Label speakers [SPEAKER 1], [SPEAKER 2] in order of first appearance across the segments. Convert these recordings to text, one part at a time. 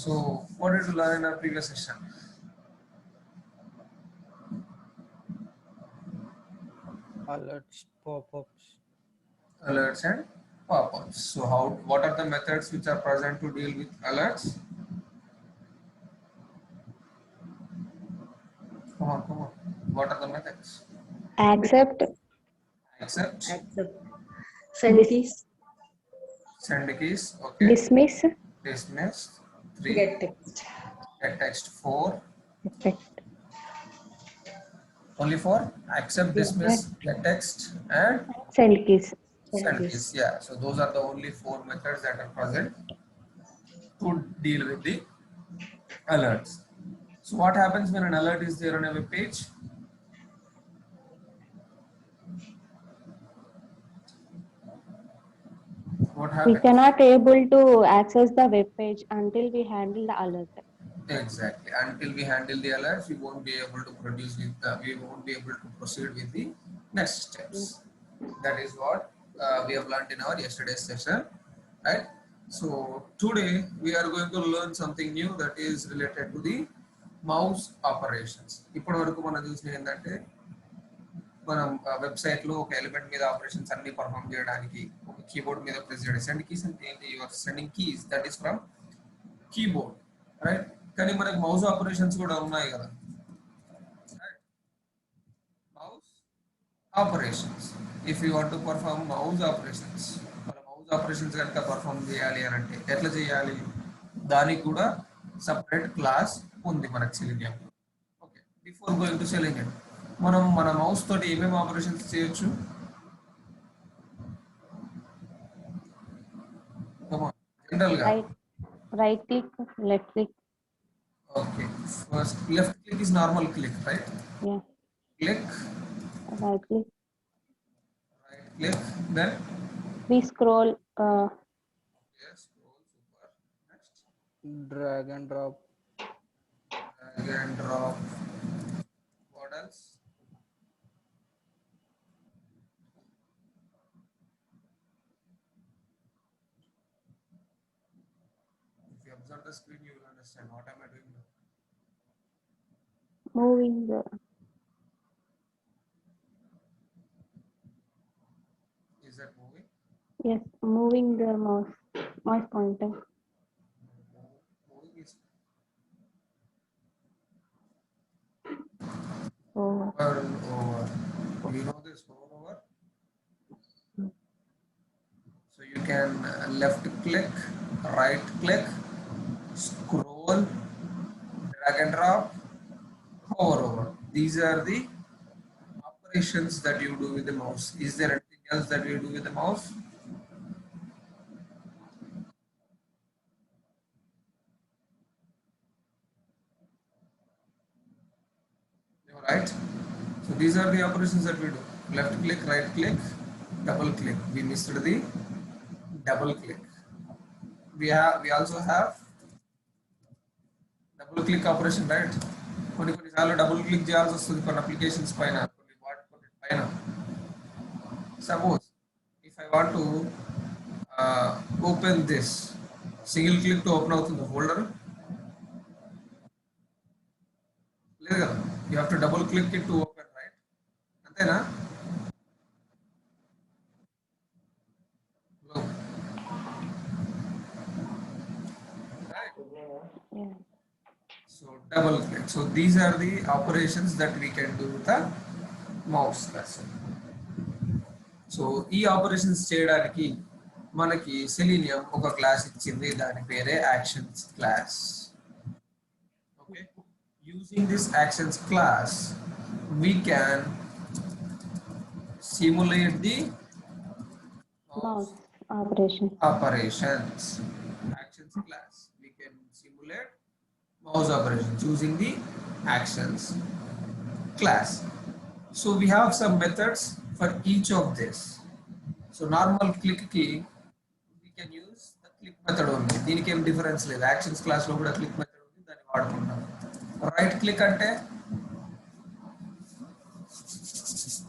[SPEAKER 1] So what did we learn in our previous session?
[SPEAKER 2] Alerts, pop-ups.
[SPEAKER 1] Alerts and pop-ups. So what are the methods which are present to deal with alerts? Come on, come on. What are the methods?
[SPEAKER 3] Accept,
[SPEAKER 1] Accept,
[SPEAKER 4] Send keys,
[SPEAKER 1] send keys, okay.
[SPEAKER 3] dismiss,
[SPEAKER 1] Dismiss, 3.
[SPEAKER 4] get text.
[SPEAKER 1] Get text, 4.
[SPEAKER 3] effect,
[SPEAKER 1] Only 4. Accept, dismiss, get text, and
[SPEAKER 3] send keys.
[SPEAKER 1] send
[SPEAKER 4] keys.
[SPEAKER 1] keys. Yeah. So those are the only 4 methods that are present to deal with the alerts. So what happens when an alert is there on a web page? What
[SPEAKER 3] We
[SPEAKER 1] happens?
[SPEAKER 3] cannot able to access the web page until we handle the alert.
[SPEAKER 1] Exactly. Until we handle the alerts, we won't be able to produce with we won't be able to proceed with the next steps. That is what we have learned in our yesterday's session, right? So today we are going to learn something new that is related to the mouse operations. ఇప్పటి వరకు మనం చూసిన ఏంటంటే మనం website లో ఒక element మీద operations అన్ని పర్ఫామ్ చేయడానికి ఒక కీబోర్డ్ మీద ప్రెస్ చేయడం సెండ్ కీస్ అంటే ఏంటి your sending keys that is from keyboard, right? కానీ మనకి మౌస్ ఆపరేషన్స్ కూడా ఉన్నాయి కదా, mouse operations. If you want to perform mouse operations, మన మౌస్ ఆపరేషన్స్ కనుక పర్ఫామ్ చేయాలి అని అంటే ఎట్లా చేయాలి? దానికి కూడా సపరేట్ క్లాస్ ఉంది మనకి selenium. Okay, before going to selenium మనం మన మౌస్ తోటి ఏమేమి ఆపరేషన్స్ చేయొచ్చు? జనరల్ గా
[SPEAKER 3] Right click, left click.
[SPEAKER 1] Okay, first left click is normal click, right?
[SPEAKER 3] Yeah.
[SPEAKER 1] Click,
[SPEAKER 3] Right click.
[SPEAKER 1] right click, then
[SPEAKER 3] We scroll.
[SPEAKER 1] yes, scroll, super. Next,
[SPEAKER 2] Drag and drop.
[SPEAKER 1] drag and drop. What else? If you observe the screen, you will understand what am I doing now.
[SPEAKER 3] Moving.
[SPEAKER 1] Is that moving?
[SPEAKER 3] Yes, moving the mouse pointer.
[SPEAKER 1] Moving is
[SPEAKER 3] Oh,
[SPEAKER 1] over. You know this over? So you can left click, right click, scroll, drag and drop, hover over. These are the operations that you do with the mouse. Is there anything else that you do with the mouse? You're right. So these are the operations that we do. Left click, right click, double click. We missed the double click. We also have double click operation, right? కొన్నిసార్లు double click చేయాల్సి వస్తుంది కొన్ని applications పైన, కొన్ని పైన. Suppose if I want to open this, single click to open అవుతుంది folder. లేదు కదా, you have to double click it to open, right? అంతేనా? Right.
[SPEAKER 3] yeah.
[SPEAKER 1] So double click. So these are the operations that we can do with the mouse cursor. So ఈ operations చేయడానికి మనకి selenium ఒక class ఇచ్చింది, దాని పేరే actions class. Okay, using this actions class we can simulate the
[SPEAKER 3] Mouse operation.
[SPEAKER 1] operations. Actions class, we can simulate mouse operations using the actions class. So we have some methods for each of this. So normal click key, we can use the click method only. దీనికి ఏం difference లేదు, actions class లో కూడా click method ఉంది, దాన్ని వాడుకుంటాం. Right click అంటే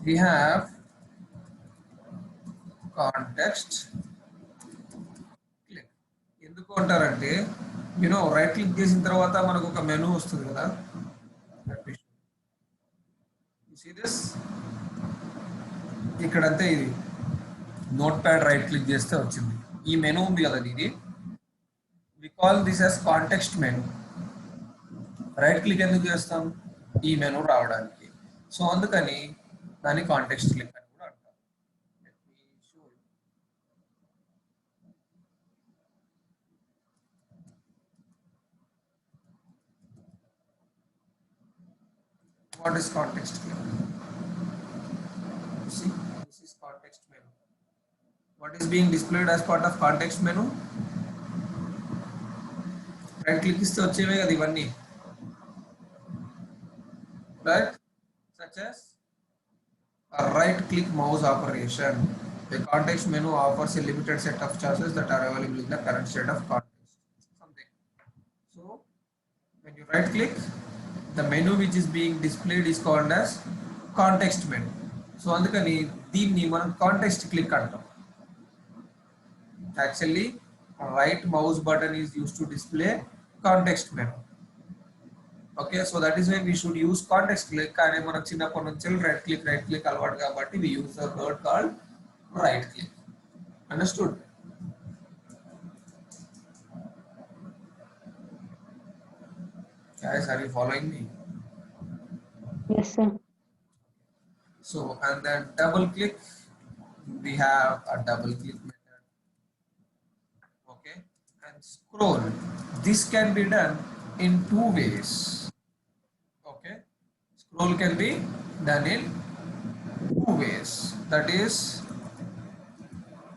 [SPEAKER 1] we have context click. ఎందుకు అంటారంటే రైట్ క్లిక్ చేసిన తర్వాత మనకు ఒక మెనూ వస్తుంది కదా. ఇక్కడంతే ఇది నోట్ ప్యాడ్ రైట్ క్లిక్ చేస్తే వచ్చింది. ఈ మెనూ ఉంది కదా ఇది, we call this as context menu. Right click ఎందుకు చేస్తాం? ఈ మెనూ రావడానికి. సో అందుకని దాన్ని కాంటెక్స్ట్ క్లిక్ అని కూడా అంటాం. What is context click? See, this is context menu. What is being displayed as part of context menu? Right click ఇస్తే వచ్చేవే కదా ఇవన్నీ, right? Such as a right click mouse operation. The context menu offers a limited set of choices that are available in the current state of context. Something. So when you right click, the menu which is being displayed is called as context menu. So అందుకని దీన్ని మనం context click అంటాం. Actually, right mouse button is used to display context menu. Okay, so that is why we should use context click. కానీ మనకు చిన్నప్పటి నుంచి right click అలవాటు కాబట్టి we use the word called right click. Understood? Guys, are you following me?
[SPEAKER 3] Yes, sir.
[SPEAKER 1] So, and then double click, we have a double click method. Okay, and scroll, this can be done in two ways. Okay, scroll can be done in two ways. That is,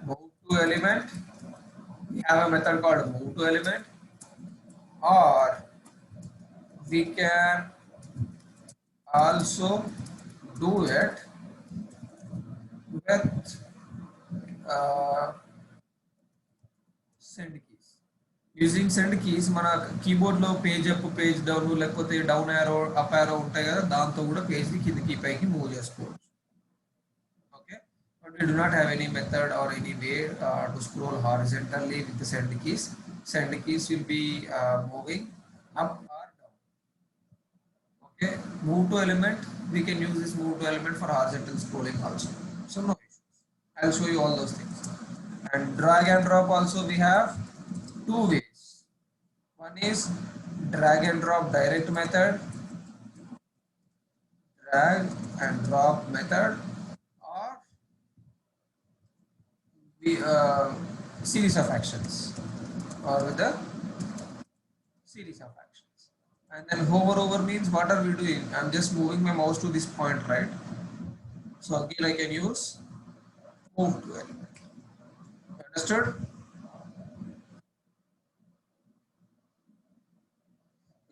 [SPEAKER 1] move to element, we have a method called move to element, or we can also do it with send keys. Using send keys, మన keyboard లో page up, page down, లేకపోతే down arrow, up arrow ఉంటాయి కదా, దాంతో కూడా page ని కిందకి పైకి మూవ్ చేసుకోవచ్చు. Okay, but we do not have any method or any way to scroll horizontally with the send keys. Send keys will be moving up or down. Okay, move to element, we can use this move to element for horizontal scrolling also. So no issues. I'll show you all those things. And drag and drop also we have two ways. One is drag and drop direct method, drag and drop method, or the series of actions, or with the series of actions. And then hover over means what are we doing? I'm just moving my mouse to this point, right? So again I can use move to element. Understood?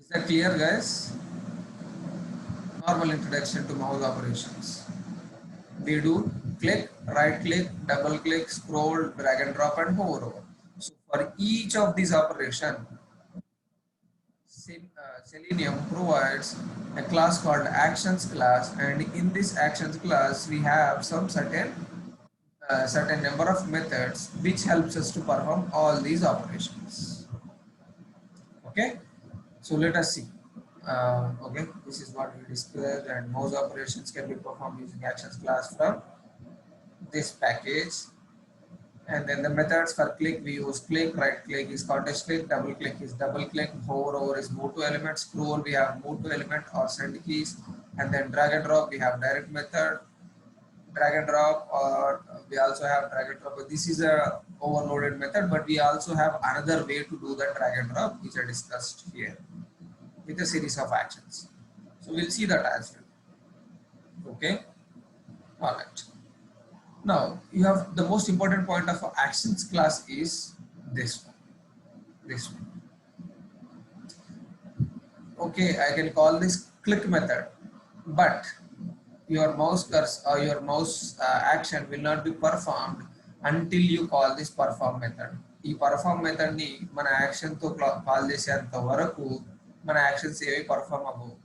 [SPEAKER 1] Is that clear, guys? Normal introduction to mouse operations. We do click, right click, double click, scroll, drag and drop, and hover over. So for each of these operations, Selenium provides a class called actions class, and in this actions class we have some certain number of methods which helps us to perform all these operations. Okay, so let us see. Okay, this is what we discussed, and mouse operations can be performed using actions class from this package. And then the methods for click, we use click, right click is context click, double click is double click, hover over is move to element, scroll we have move to element or send keys, and then drag and drop we have direct method, drag and drop, or we also have drag and drop. But this is a overloaded method, but we also have another way to do the drag and drop which I discussed here with a series of actions. So we'll see that as well. Okay, all right. Now you have the most important point of actions class is this one. Okay, I can call this click method, but your mouse cursor or your mouse action will not be performed until you call this perform method. ఈ perform method ని మన action తో call చేసేంత వరకు మన actions ఏవి perform అవ్వవు.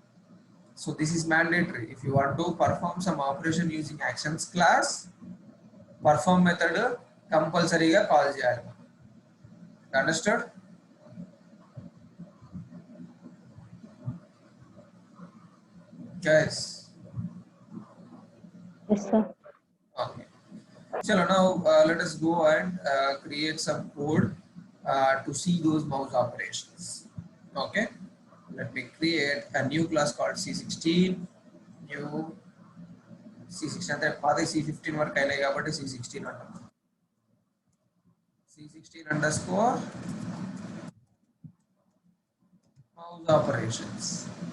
[SPEAKER 1] So this is mandatory. If you want to perform some operation using actions class, perform method compulsory గా కాల్ చేయాలి. Understood? guys?
[SPEAKER 3] Yes, sir.
[SPEAKER 1] Okay. So now let us go and create some code to see those mouse operations. Okay. Let me create a new class called C16. New C16 అంటే పాత C15 వరకు అయినాయి కాబట్టి C16 అంటాం. C16 underscore mouse operations.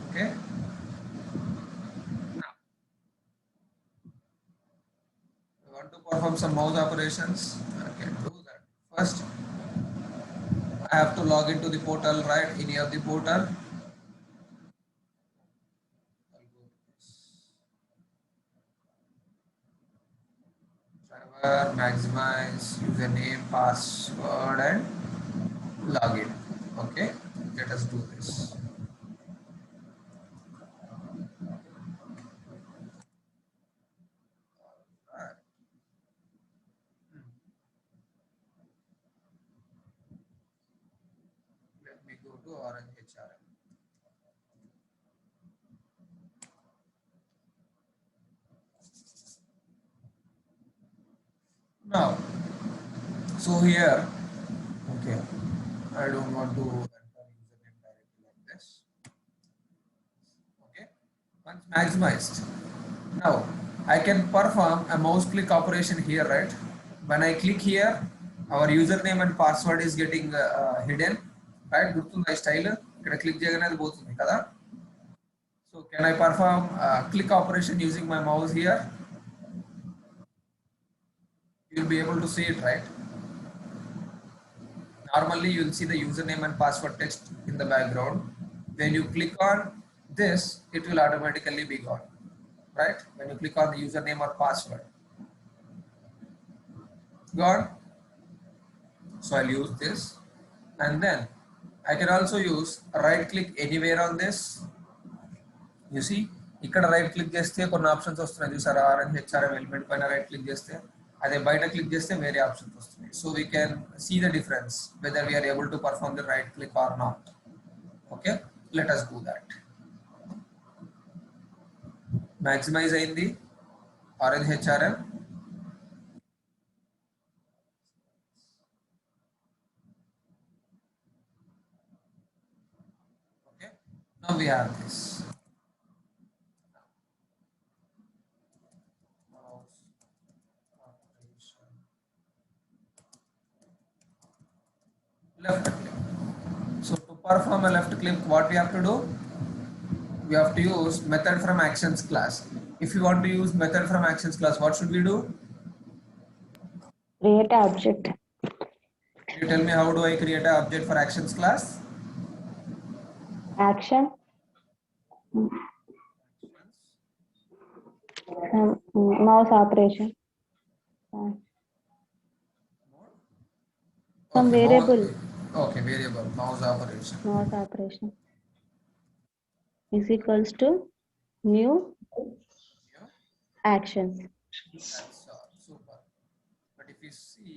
[SPEAKER 1] Okay. Now, we want to perform some mouse operations. I can do that. First, I have to log into the portal, right? Any of the portal. I'll go to this. Server, maximize, username, password, and login. Okay, let us do this. Alright. Let me go to Orange HRM. Now, so here, okay, I don't want to enter username directly like this. Okay, once maximized, now I can perform a mouse click operation here, right? When I click here, our username and password is getting hidden, right? గుర్తుందా ఈ style ఇక్కడ click చేయగానే అది పోతుంది కదా. So can I perform click operation using my mouse here? You'll be able to see it, right? Normally you'll see the username and password text in the background. When you click on this, it will automatically be gone, right? When you click on the username or password, gone. So I'll use this, and then I can also use right click anywhere on this. You see, ఇక్కడ right click చేస్తే కొన్ని options వస్తున్నాయి చూసారా, orange HRM element పైన right click చేస్తే అదే బయట click చేస్తే వేరే ఆప్షన్స్ వస్తున్నాయి. So we can see the difference whether we are able to perform the right click or not. Okay, let us do that. Maximize అయింది orange HRM. Okay, now we have this. Left click. So to perform a left click, what we have to do? We have to use method from actions class. If you want to use method from actions class, what should we do?
[SPEAKER 3] Create an object.
[SPEAKER 1] Can you tell me how do I create an object for actions class?
[SPEAKER 3] Action. Mouse operation. Some
[SPEAKER 1] Okay,
[SPEAKER 3] variable.
[SPEAKER 1] Okay, variable mouse operation.
[SPEAKER 3] Mouse operation is equals to new actions.
[SPEAKER 1] That's super. But if you see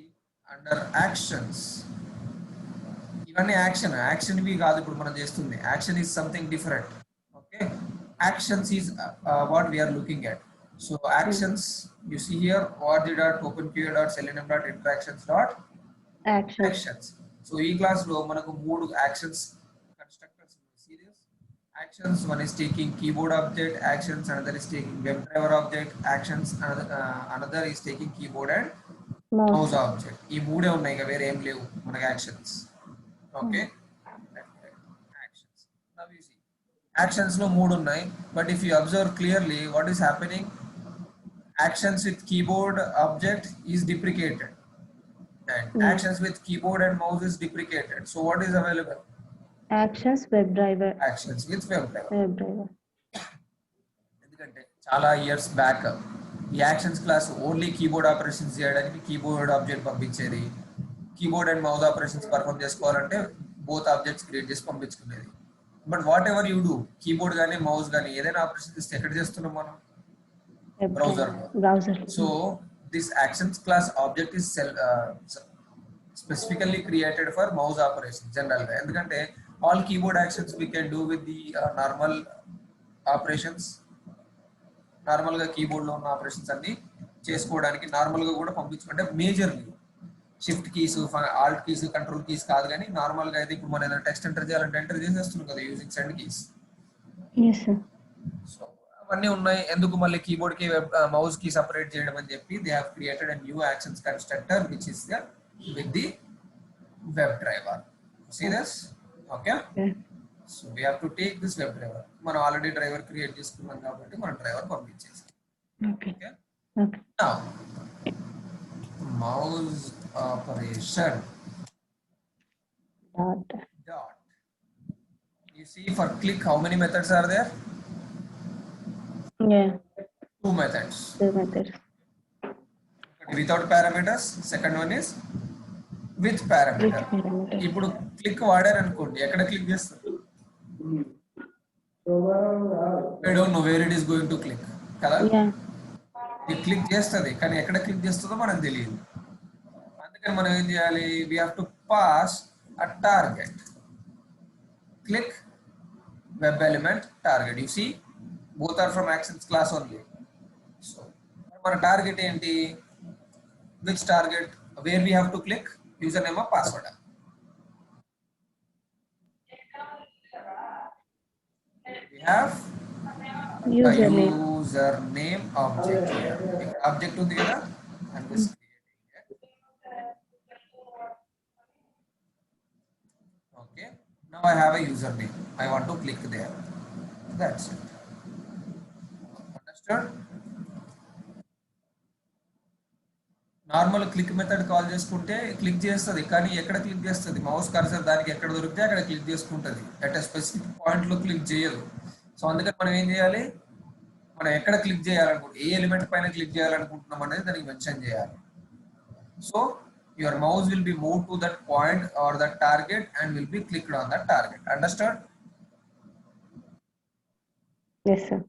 [SPEAKER 1] under actions, ఇవన్నీ action వి కాదు ఇప్పుడు మనం చేస్తుంది. Action is something different. Okay, actions is what we are looking at. So actions you see here what the dot open QA dot selenium dot interactions dot actions. So ఈ class లో మనకు మూడు actions constructors serious actions. One is taking keyboard object actions, another is taking web driver object actions, another is taking keyboard and mouse object. ఈ మూడే ఉన్నాయి, ఇక వేరే ఏం లేవు మనకి actions. Okay, actions. Now you see actions లో మూడు ఉన్నాయి. But if you observe clearly what is happening, actions with keyboard object is deprecated and actions with keyboard and mouse is deprecated. So what is available?
[SPEAKER 3] Actions web driver.
[SPEAKER 1] Actions with web driver.
[SPEAKER 3] Web driver.
[SPEAKER 1] ఎందుకంటే చాలా years back ఈ actions class only keyboard operations చేయడానికి keyboard object పంపించేది. Keyboard and mouse operations perform చేసుకోవాలంటే both objects create చేసి పంపించుకునేది. But whatever you do, keyboard కానీ mouse కానీ ఏదైనా ఆపరేషన్ చేస్తే ఎక్కడ చేస్తున్నాం మనం? Browser. So this actions class object is specifically created for mouse operation generally, ఎందుకంటే all keyboard actions we can do with the normal operations, normal గా keyboard లో ఉన్న ఆపరేషన్స్ అన్ని చేసుకోవడానికి నార్మల్ గా కూడా పంపించుకుంటే majorly shift keys, alt keys, control keys కాదు కానీ నార్మల్ గా అయితే ఇప్పుడు మనం ఏదైనా టెక్స్ట్ ఎంటర్ చేయాలంటే ఎంటర్ చేసేస్తున్నాం కదా using send keys.
[SPEAKER 3] Yes, sir.
[SPEAKER 1] So అవన్నీ ఉన్నాయి. ఎందుకు మళ్ళీ కీబోర్డ్ కి మౌస్ కి సపరేట్ చేయడం అని చెప్పి they have created a new actions constructor which is there with the web driver. See this? Okay.
[SPEAKER 3] Yeah.
[SPEAKER 1] So we have to take this web driver. మనం ఆల్రెడీ డ్రైవర్ క్రియేట్ చేసుకున్నాం కాబట్టి మనం driver పంపించేసాం.
[SPEAKER 3] Okay.
[SPEAKER 1] Okay.
[SPEAKER 3] Okay.
[SPEAKER 1] Now mouse operation
[SPEAKER 3] Dot.
[SPEAKER 1] dot. You see for click how many methods are there?
[SPEAKER 3] Yeah.
[SPEAKER 1] 2 methods.
[SPEAKER 3] The method.
[SPEAKER 1] Without parameters. Second one is with parameter.
[SPEAKER 3] With parameter.
[SPEAKER 1] ఇప్పుడు click వాడారు అనుకోండి, ఎక్కడ click చేస్తారు? I don't know where it is going to click కదా.
[SPEAKER 3] Yeah.
[SPEAKER 1] ఇది click చేస్తుంది కానీ ఎక్కడ క్లిక్ చేస్తుందో మనకు తెలియదు. అందుకని మనం ఏం చేయాలి? we have to pass a target. Click web element target. You see both are from actions class only. So మన టార్గెట్ ఏంటి? which target? Where we have to click? username or password. We have
[SPEAKER 3] Username.
[SPEAKER 1] username object here. Object ఉంది కదా, I'm just creating it. Okay, now I have a username. I want to click there. That's it. Understood? Normal click method call చేసుకుంటే click చేస్తుంది కానీ ఎక్కడ click చేస్తుంది? Mouse cursor దానికి ఎక్కడ దొరికితే అక్కడ క్లిక్ చేసుకుంటుంది. అట్ ఎ స్పెసిఫిక్ పాయింట్ లో క్లిక్ చేయదు. సో అందుకని మనం ఏం చేయాలి? మనం ఎక్కడ క్లిక్ చేయాలనుకుంటున్నాం, ఏ ఎలిమెంట్ పైన క్లిక్ చేయాలనుకుంటున్నాం అనేది దానికి మెన్షన్ చేయాలి. So your mouse will be move to that point or that target and will be clicked on that target. Understand?
[SPEAKER 3] Yes, sir.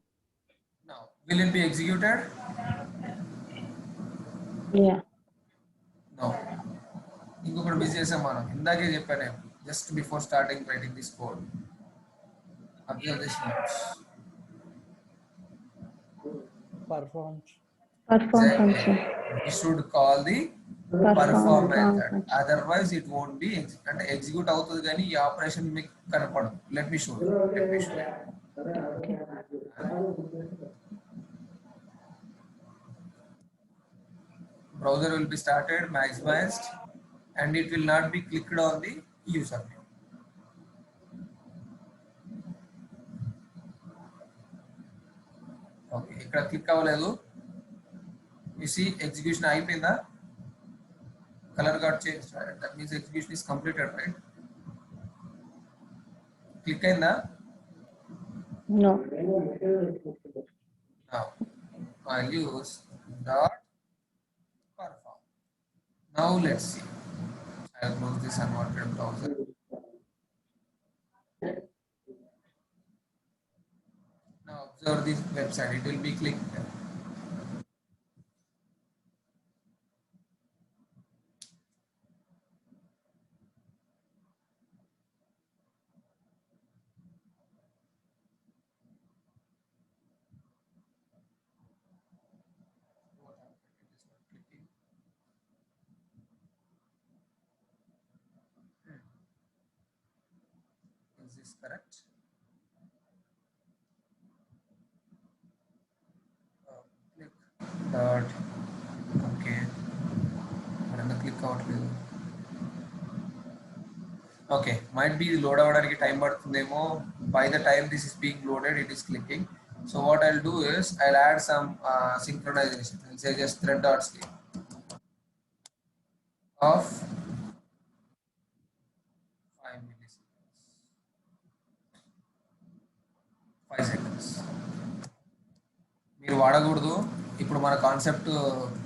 [SPEAKER 1] Now will it be executed?
[SPEAKER 3] Yeah.
[SPEAKER 1] No. ఇంకొకటి miss చేసాం మనం, ఇందాకే చెప్పాను just before starting writing this code. Observe this notes.
[SPEAKER 2] Performs.
[SPEAKER 3] Perform
[SPEAKER 1] Exactly.
[SPEAKER 3] function.
[SPEAKER 1] We should call the perform method.
[SPEAKER 3] function.
[SPEAKER 1] Otherwise it won't be అంటే execute అవుతుంది కానీ ఈ operation మీకు కనపడదు. Let me show you.
[SPEAKER 3] Okay.
[SPEAKER 1] Browser will be started, maximized, and it will not be clicked on the username. Okay, ఇక్కడ click అవ్వలేదు. You see execution అయిపోయిందా? Color got changed, right? That means execution is completed, right? Click అయిందా?
[SPEAKER 3] No.
[SPEAKER 1] Now I'll use dot perform. Now let's see. I'll close this unwanted browser. Now observe this website. It will be clicked. What happened? It is not clicking. Is this correct? Click dot. Okay. But click అవ్వట్లేదు. Okay, might be load అవ్వడానికి time పడుతుందేమో. By the time this is being loaded, it is clicking. So what I'll do is I'll add some synchronization. I'll say just thread dot sleep of 5 milliseconds. 5 seconds. మీరు వాడకూడదు. ఇప్పుడు మన concept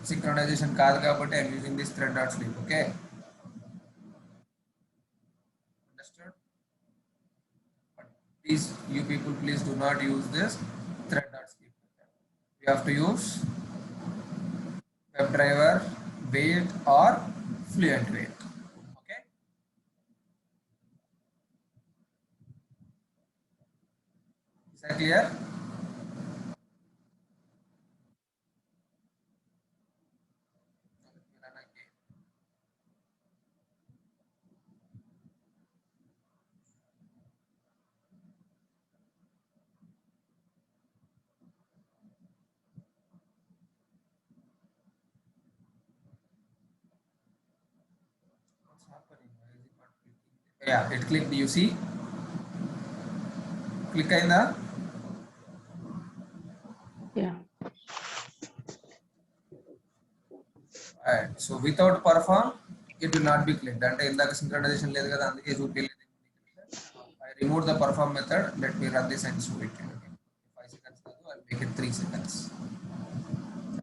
[SPEAKER 1] synchronisation కాదు కాబట్టి I'm using this thread dot sleep. Okay, understood? But please you people please do not use this thread dot sleep. You have to use web driver, wait or fluent wait. Okay, is that clear? happening? Why is it not clicking? Yeah, it clicked. You see? Click అయిందా?
[SPEAKER 4] Yeah.
[SPEAKER 1] Alright. So without perform, it will not be clicked. అంటే ఇందాక synchronization లేదు కదా అందుకే చూపించలేదు. I removed the perform method. Let me run this and show it to you again. 5 seconds కాదు, I'll make it 3 seconds.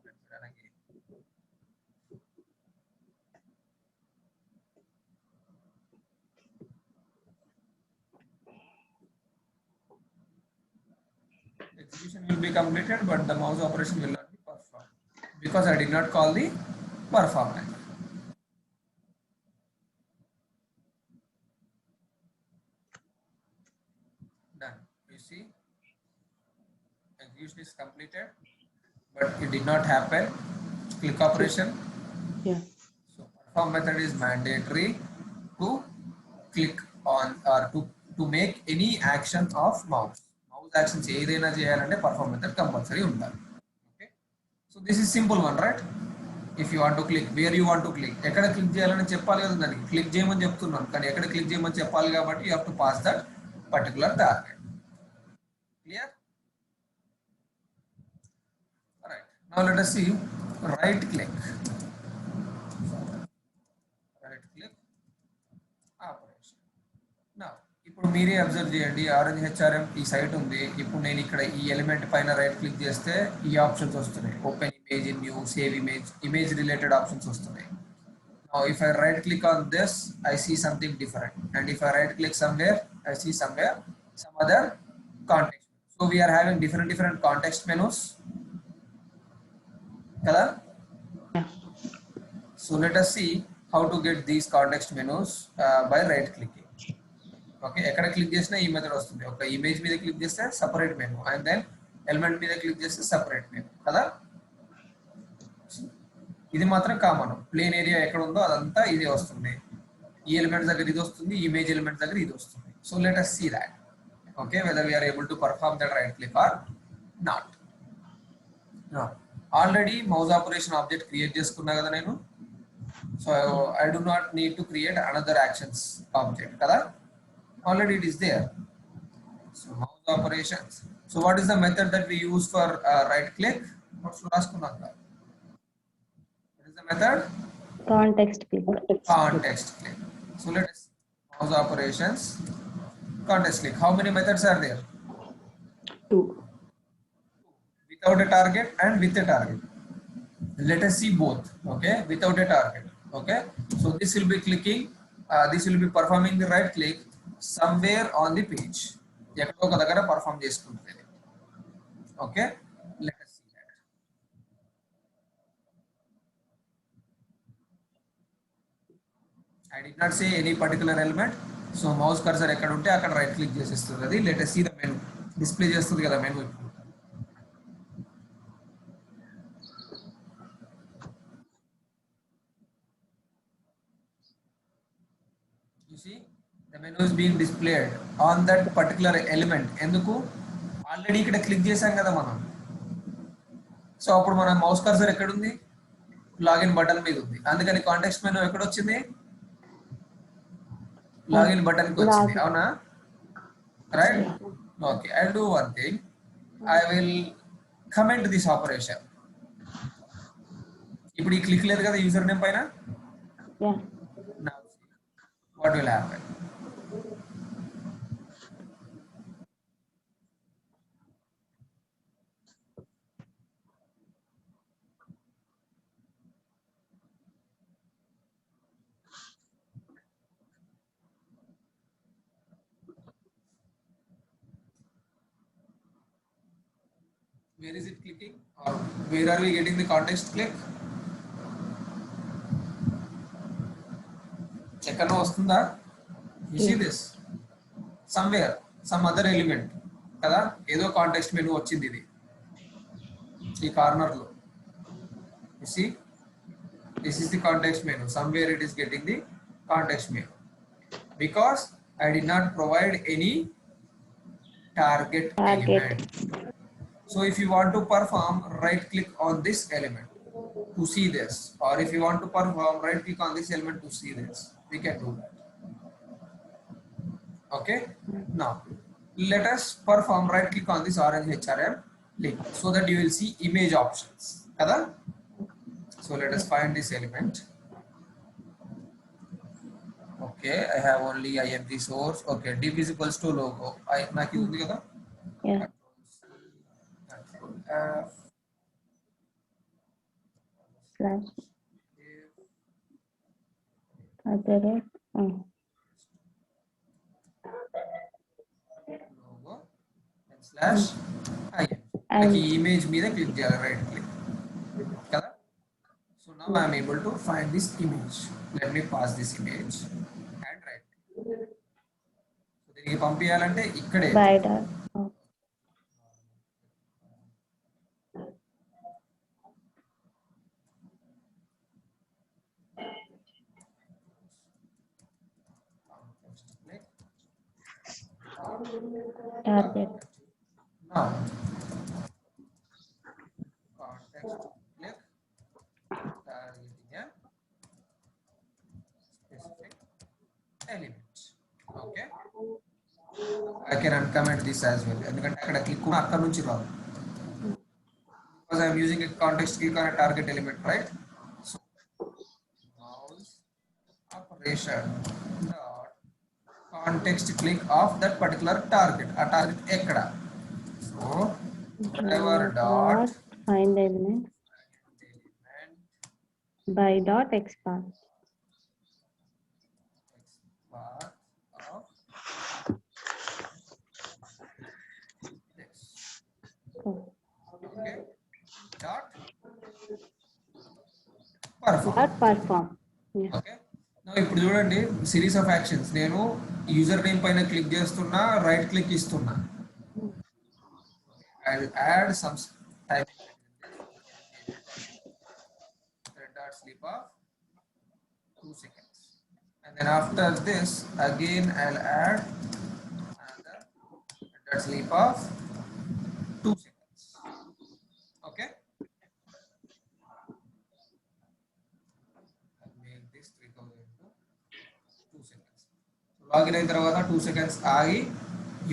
[SPEAKER 1] Let me run again. Execution will be completed, but the mouse operation will not be performed because I did not call the perform method. Done. You see, execution is completed, but it did not happen. Click operation.
[SPEAKER 4] Yeah.
[SPEAKER 1] So perform method is mandatory to click on or to make any action of mouse. Mouse actions ఏదైనా చేయాలంటే perform method compulsory ఉండాలి. Okay. So this is simple one, right? If you want to click, where you want to click, ఎక్కడ click చేయాలని చెప్పాలి కదా దానికి. Click చేయమని చెప్తున్నాను కానీ ఎక్కడ క్లిక్ చేయమని చెప్పాలి కాబట్టి you have to pass that particular target. Clear? All right. Now let us see right click. Right click operation. Now ఇప్పుడు మీరే అబ్జర్వ్ చేయండి ఆరెంజ్ హెచ్ఆర్ఎం ఈ సైట్ ఉంది. ఇప్పుడు నేను ఇక్కడ ఈ ఎలిమెంట్ పైన రైట్ క్లిక్ చేస్తే ఈ ఆప్షన్స్ వస్తున్నాయి. Open image in new, save image, image related options వస్తున్నాయి. Now if I right click on this, I see something different, and if I right click somewhere, I see somewhere some other context. So we are having different context menus. Kada?
[SPEAKER 4] Yeah.
[SPEAKER 1] So let us see how to get these context menus by right clicking. Okay, ఎక్కడ click చేసినా ఈ method వస్తుంది. ఒక image మీద click చేస్తే separate menu, and then element మీద click చేస్తే separate menu కదా. ఇది మాత్రం కామన్. ప్లేన్ ఏరియా ఎక్కడ ఉందో అదంతా ఇదే వస్తుంది. ఈ ఎలిమెంట్స్ దగ్గర ఇది వస్తుంది, ఇమేజ్ ఎలిమెంట్స్ దగ్గర ఇది వస్తుంది. So let us see that. Okay, whether we are able to perform that right click or not. Already mouse operation object create చేసుకున్నా కదా నేను. So I do not need to create another actions object కదా. Already it is there. So mouse operations. So what is the method that we use for right click? What is the method?
[SPEAKER 3] Context click.
[SPEAKER 1] Context click. So let us mouse operations, context click. How many methods are there?
[SPEAKER 4] 2.
[SPEAKER 1] Without a target and with a target. Let us see both. Okay, without a target. Okay, so this will be clicking. This will be performing the right click somewhere on the page. ఎక్కడో ఒక దగ్గర perform చేసుకుంటుంది. Okay, let us see that. I did not say any particular element. So mouse cursor ఎక్కడ ఉంటే అక్కడ right click చేసేస్తుంది అది. let us see the menu. Display చేస్తుంది కదా menu. You see, the menu is being displayed on that particular element. ఎందుకు? Already ఇక్కడ click చేసాం కదా మనం. సో అప్పుడు మన మౌస్ కర్సర్ ఎక్కడ ఉంది? లాగిన్ బటన్ మీద ఉంది. అందుకని కాంటెక్స్ట్ మెనూ ఎక్కడ వచ్చింది? లాగిన్ బటన్ కి వచ్చింది. అవునా? Right. Okay, I'll do one thing. I will comment this operation. ఇప్పుడు ఈ క్లిక్ లేదు కదా యూజర్ నేమ్ పైన.
[SPEAKER 3] Yeah.
[SPEAKER 1] Now what will happen? Where is it clicking, or where are we getting the context click? ఎక్కడో వస్తుందా? You see this somewhere, some other element కదా. ఏదో context menu వచ్చింది ఇది ఈ కార్నర్ లో. You see, this is the context menu. Somewhere it is getting the context menu because I did not provide any target element. So if you want to perform, right click on this element to see this, or if you want to perform, right click on this element to see this. we can do that. Okay, now let us perform right click on this orange HRM link so that you will see image options kada. So let us find this element. Okay, I have only img source. Okay, div is equals to logo. I naki undi kada.
[SPEAKER 3] Yeah.
[SPEAKER 1] Control F.
[SPEAKER 3] Slash. @
[SPEAKER 1] Logo and slash img.
[SPEAKER 3] And
[SPEAKER 1] Like image మీద click చేయాలి right click కదా. So now I am able to find this image. Let me pass this image and right click. So దీనికి పంపించాలంటే ఇక్కడే
[SPEAKER 3] by dot. Oh, target.
[SPEAKER 1] now context click targeting a specific element. Okay, I can uncomment this as well ఎందుకంటే అక్కడ click ఉన్న అక్కడ నుంచి రాదు because I am using a context click on a target element, right? So mouse operation dot context click of that particular target. A target ekkada. So whatever dot
[SPEAKER 3] Find the element
[SPEAKER 1] element
[SPEAKER 3] by dot xpath.
[SPEAKER 1] xpath of this.
[SPEAKER 3] Oh,
[SPEAKER 1] Okay, dot perform.
[SPEAKER 3] dot perform. Yeah.
[SPEAKER 1] Okay, now ఇప్పుడు చూడండి series of actions. నేను user name పైన click చేస్తున్నా, right click ఇస్తున్నా. I will add some typing red dot sleep of 2 seconds, and then after this again I'll add another red dot sleep of 2 seconds. Okay, I'll make this 3000 to 2 seconds. So login అయిన తర్వాత 2 seconds ఆగి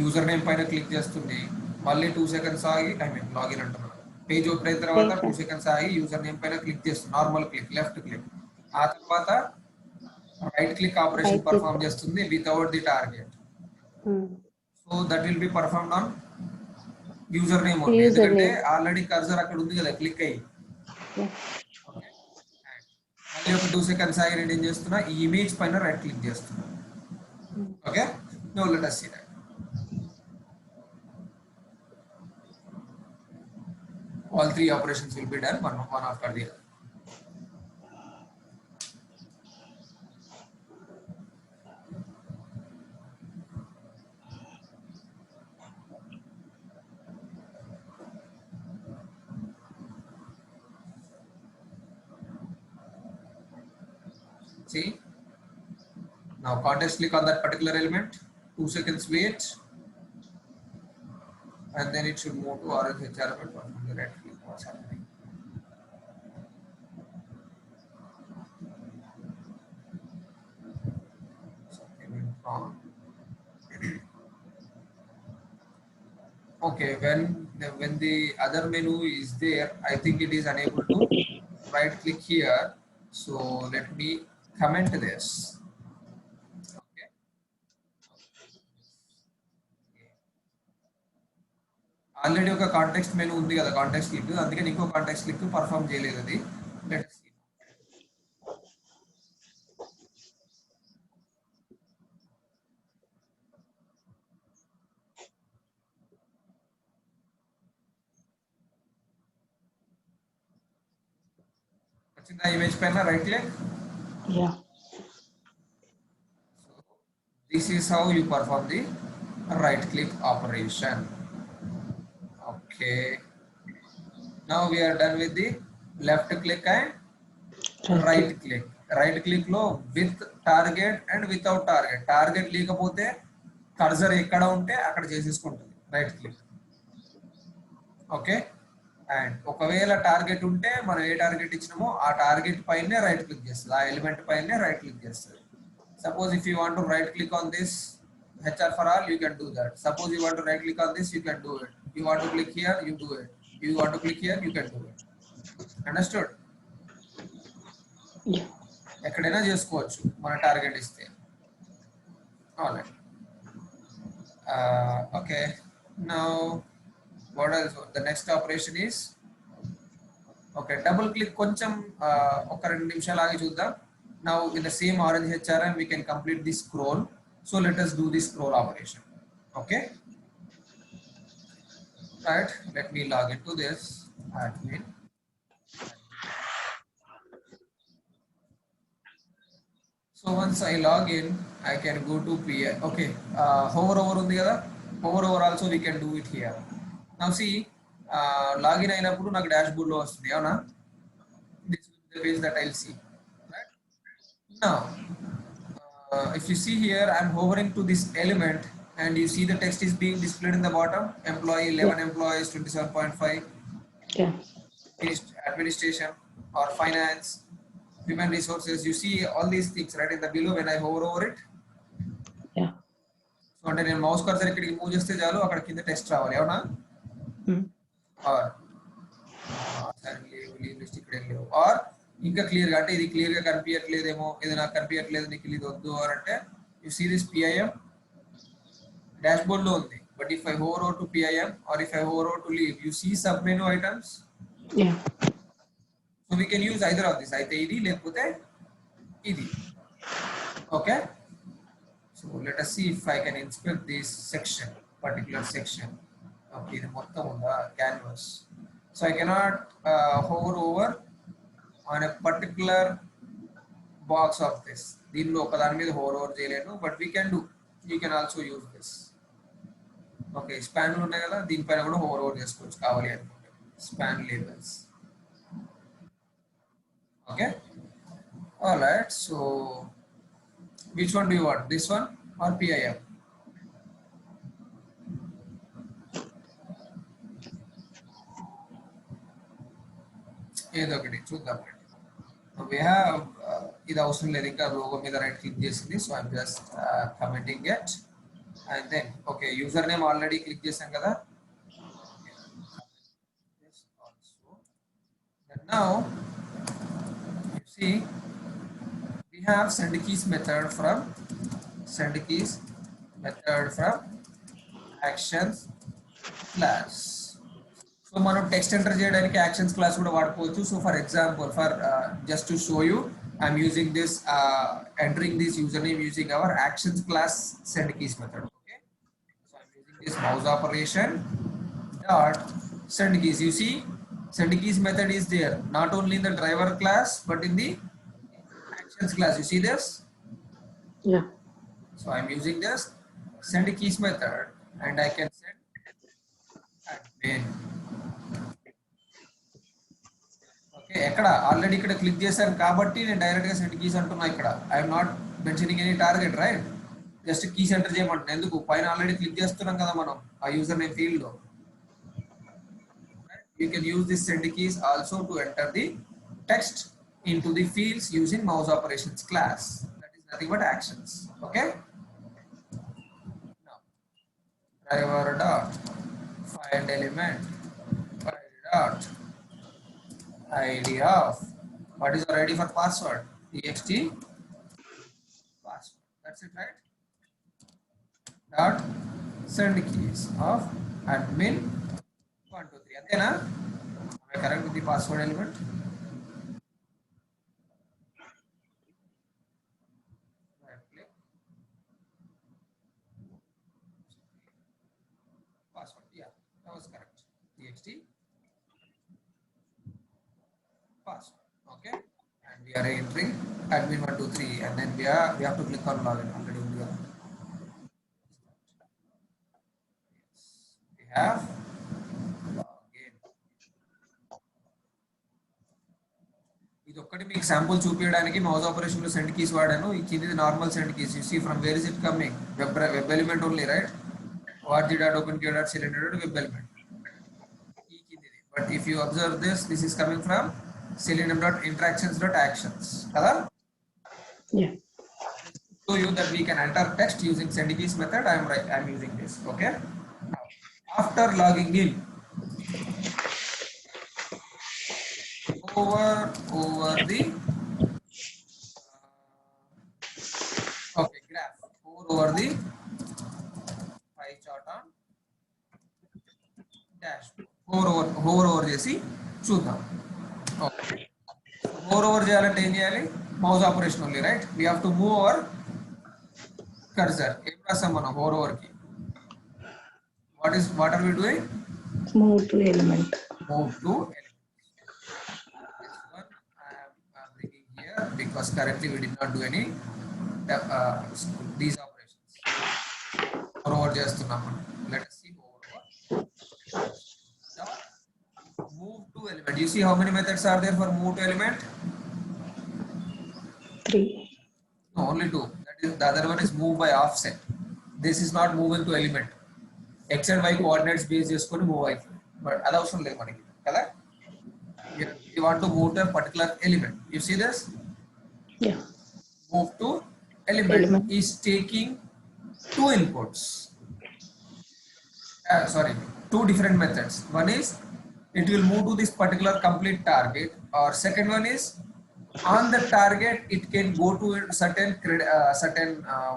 [SPEAKER 1] user name పైన click చేస్తుంది, మళ్ళీ 2 seconds ఆగి login అంటున్నాను. Page open అయిన తర్వాత 2 seconds ఆగి యూజర్ నేమ్ పైన క్లిక్ చేస్తుంది, నార్మల్ క్లిక్ లెఫ్ట్ క్లిక్. ఆ తర్వాత right click operation
[SPEAKER 3] Right click.
[SPEAKER 1] Perform చేస్తుంది without the target. So that will be performed on user name only,
[SPEAKER 3] User
[SPEAKER 1] ఎందుకంటే
[SPEAKER 3] name.
[SPEAKER 1] ఆల్రెడీ కర్సర్ అక్కడ ఉంది కదా క్లిక్ అయ్యి.
[SPEAKER 3] Yeah.
[SPEAKER 1] Okay. మళ్ళీ ఒక 2 seconds ఆగి నేను ఏం చేస్తున్నా, ఈ ఇమేజ్ పైన రైట్ క్లిక్ చేస్తున్నా. Okay, now let us see that. All three operations will be done one after the other. See, now context click on that particular element, 2 seconds wait, and then it should move to orange HRM and perform the right click. What's happening? Something went wrong. Okay, when the other menu is there, I think it is unable to right click here. So let me comment this. Okay. Already ఒక context menu ఉంది కదా, context click, అందుకే ఇంకో context click perform చేయలేదు అది. Let's see. వచ్చిందా image పైన right click?
[SPEAKER 4] Yeah.
[SPEAKER 1] So this is how you perform the right click operation. Okay, now we are done with the left click and right click. Right click లో with target and without target. Target లేకపోతే cursor ఎక్కడ ఉంటే అక్కడ చేసేసుకుంటుంది right click. Okay, and ఒకవేళ target ఉంటే మనం ఏ target ఇచ్చినామో ఆ target పైనే రైట్ క్లిక్ చేస్తుంది, ఆ ఎలిమెంట్ పైనే రైట్ క్లిక్ చేస్తుంది. Suppose if you want to right click on this HR for all, you can do that. Suppose you want to right click on this, you can do it. You want to click here, you do it. You want to click here, you can do it. Understood?
[SPEAKER 4] Yeah.
[SPEAKER 1] ఎక్కడైనా చేసుకోవచ్చు మన target ఇస్తే. Alright. Okay. Now what else? The next operation is okay. Double click కొంచెం ఒక 2 నిమిషాలు ఆగి చూద్దాం. Now in the same orange HRM we can complete this scroll. So let us do this scroll operation. Okay. Right. Let me log into this admin. So once I log in, I can go to PI. Okay, hover over ఉంది కదా, hover over also we can do it here. Now see, login అయినప్పుడు నాకు dashboard లో వస్తుంది అవునా? This is the page that I'll see. Right? Now, if you see here, I'm hovering to this element and you see the text is being displayed in the bottom. Employee 11 employees 27.5.
[SPEAKER 4] Yeah.
[SPEAKER 1] Administration or finance. Human resources, you see all these things right in the below when I hover over it.
[SPEAKER 4] Yeah.
[SPEAKER 1] So అంటే నేను mouse cursor ఇక్కడికి move చేస్తే చాలు అక్కడ కింద text రావాలి అవునా? Are list ఇక్కడ లేవు ఆర్ ఇంకా క్లియర్ గా అంటే ఇది క్లియర్ గా కనిపించట్లేదేమో, ఇది నాకు కనిపించట్లేదు, నీకు ఇది వద్దు అని అంటే you see this PIM dashboard లో ఉంది. But if I hover over to PIM or if I hover over to leave, you see sub menu items.
[SPEAKER 4] Yeah.
[SPEAKER 1] So we can use either of these, అయితే ఇది లేకపోతే ఇది. Okay, so let us see if I can inspect this section, particular section. Okay, ఇది మొత్తం ఉందా canvas. So I cannot hover over on a particular box of this. దీనిలో ఒక దాని మీద hover over చేయలేను, but we can do, you can also use this. Okay, span ఉన్నాయి కదా, దీనిపైన కూడా hover over చేసుకోవచ్చు కావాలి అనుకుంటే. Span labels. Okay. All right. So, which one do you want? This one or PIM? ఏదో ఒకటి చూద్దాం. We have ఇది అవసరం లేదు ఇంకా లోగో మీద రైట్ క్లిక్ చేసింది. So I'm just commenting it and then okay, user name already click చేశాం కదా. Yes, also. And now see, we have send keys method from actions class. So మనం text enter చేయడానికి actions class కూడా వాడుకోవచ్చు. So for example, for just to show you, I'm using this entering this username using our actions class send keys method. Okay, so I'm using this mouse operation dot send keys. You see, send keys method is there not only in the driver class but in the actions class. You see this?
[SPEAKER 4] Yeah.
[SPEAKER 1] So I'm using this send keys method and I can send admin. Okay, ఎక్కడ already ఇక్కడ click చేశాను కాబట్టి నేను direct గా send keys అంటున్నా. ఇక్కడ I'm not mentioning any target, right? Just keys enter చేయమంటున్నా. ఎందుకు? పైన ఆల్రెడీ క్లిక్ చేస్తున్నాం కదా మనం ఆ యూజర్ నేమ్ ఫీల్డ్ లో. You can use this send keys also to enter the text into the fields using mouse operations class. That is nothing but actions. Okay. Now, driver dot find element find dot id of what is our ID for password? txt password. That's it, right? Dot send keys of admin 1 2 3. అంతేనా? Am I correct with the password element? Right click. Password. Yeah, that was correct. txt password. Okay, and we are entering admin 1 2 3 and then we have to click on login. Already we are. Yes, we have login. ఇది ఒక్కటి మీకు sample చూపించడానికి mouse operation లో send keys వాడాను. ఈ కింది normal send keys. You see from where is it coming? Web element only, right? org.openqa.selenium.web element. ఈ కిందిది. But if you observe this is coming from selenium.interactions.actions కదా.
[SPEAKER 4] Yeah.
[SPEAKER 1] show you that we can enter text using send keys method. I'm using this. Okay. Now, after logging in, over the okay graph, over the pie chart on dashboard. hover over చేసి చూద్దాం. Okay. Hover over చేయాలంటే ఏం చేయాలి? Mouse operation only, right? We have to move our cursor. ఏం రాస్తాం మనం hover over కి? What are we doing?
[SPEAKER 4] Move to element.
[SPEAKER 1] Move to element. This one I am bringing here because currently we did not do any these operations. Hover over చేస్తున్నాం. Let us see hover over. Dot move to element. You see how many methods are there for move to element?
[SPEAKER 4] 3.
[SPEAKER 1] No, only 2. That is, the other one is move by offset. This is not move into element. X and Y coordinates base చేసుకొని move అవుతుంది. But అది అవసరం లేదు మనకి కదా. You want to move to a particular element. You see this?
[SPEAKER 4] Yeah.
[SPEAKER 1] Move to element
[SPEAKER 4] Element.
[SPEAKER 1] is taking 2 inputs. Sorry, 2 different methods. One is it will move to this particular complete target, or second one is on the target it can go to certain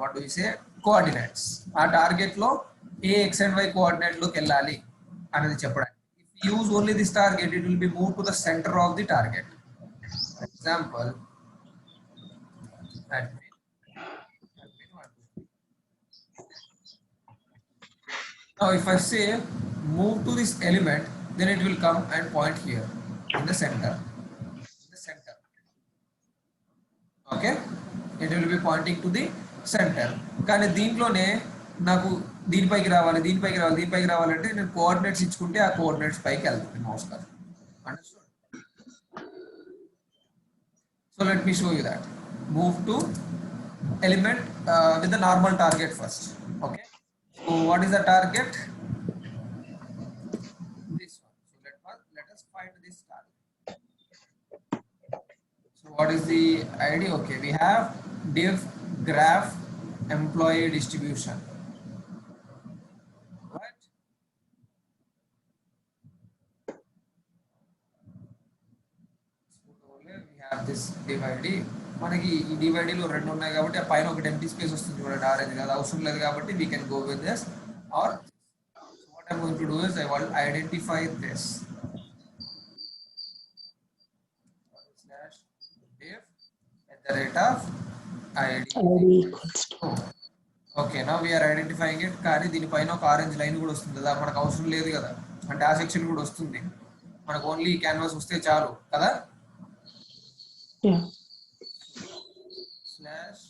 [SPEAKER 1] what do you say, coordinates. ఆ target లో ఏ x and y coordinate లోకి వెళ్ళాలి అనేది చెప్పడానికి. If you use only this target, it will be moved to the center of the target. For example, admin 1, 2, 3. Now if I say move to this element, then it will come and point here in the center. Okay, it will be pointing to the center. కానీ దీంట్లోనే నాకు దీనిపైకి రావాలంటే నేను coordinates ఇచ్చుకుంటే ఆ coordinates పైకి వెళ్తుంది mouse cursor. Understood? So let me show you that. Move to element with the normal target first. Okay, so what is the target? This one. So let us find this target. So what is the ID? Okay, we have div graph employee distribution, right? So we have this div ID. మనకి ఈ div ID లో రెండు ఉన్నాయి కాబట్టి ఆ పైన ఒకటి empty space వస్తుంది చూడండి, ఆరెంజ్. అది అవసరం లేదు కాబట్టి we can go with this or so what I'm going to do is I will identify this slash div at the rate of ID.
[SPEAKER 4] ID equals to.
[SPEAKER 1] Okay, now we are identifying it. కానీ దీనిపైన ఒక orange line కూడా వస్తుంది కదా, మనకు అవసరం లేదు కదా, అంటే ఆ సెక్షన్ కూడా వస్తుంది. మనకు ఓన్లీ క్యాన్వాస్ వస్తే చాలు కదా.
[SPEAKER 4] Yeah.
[SPEAKER 1] స్లాష్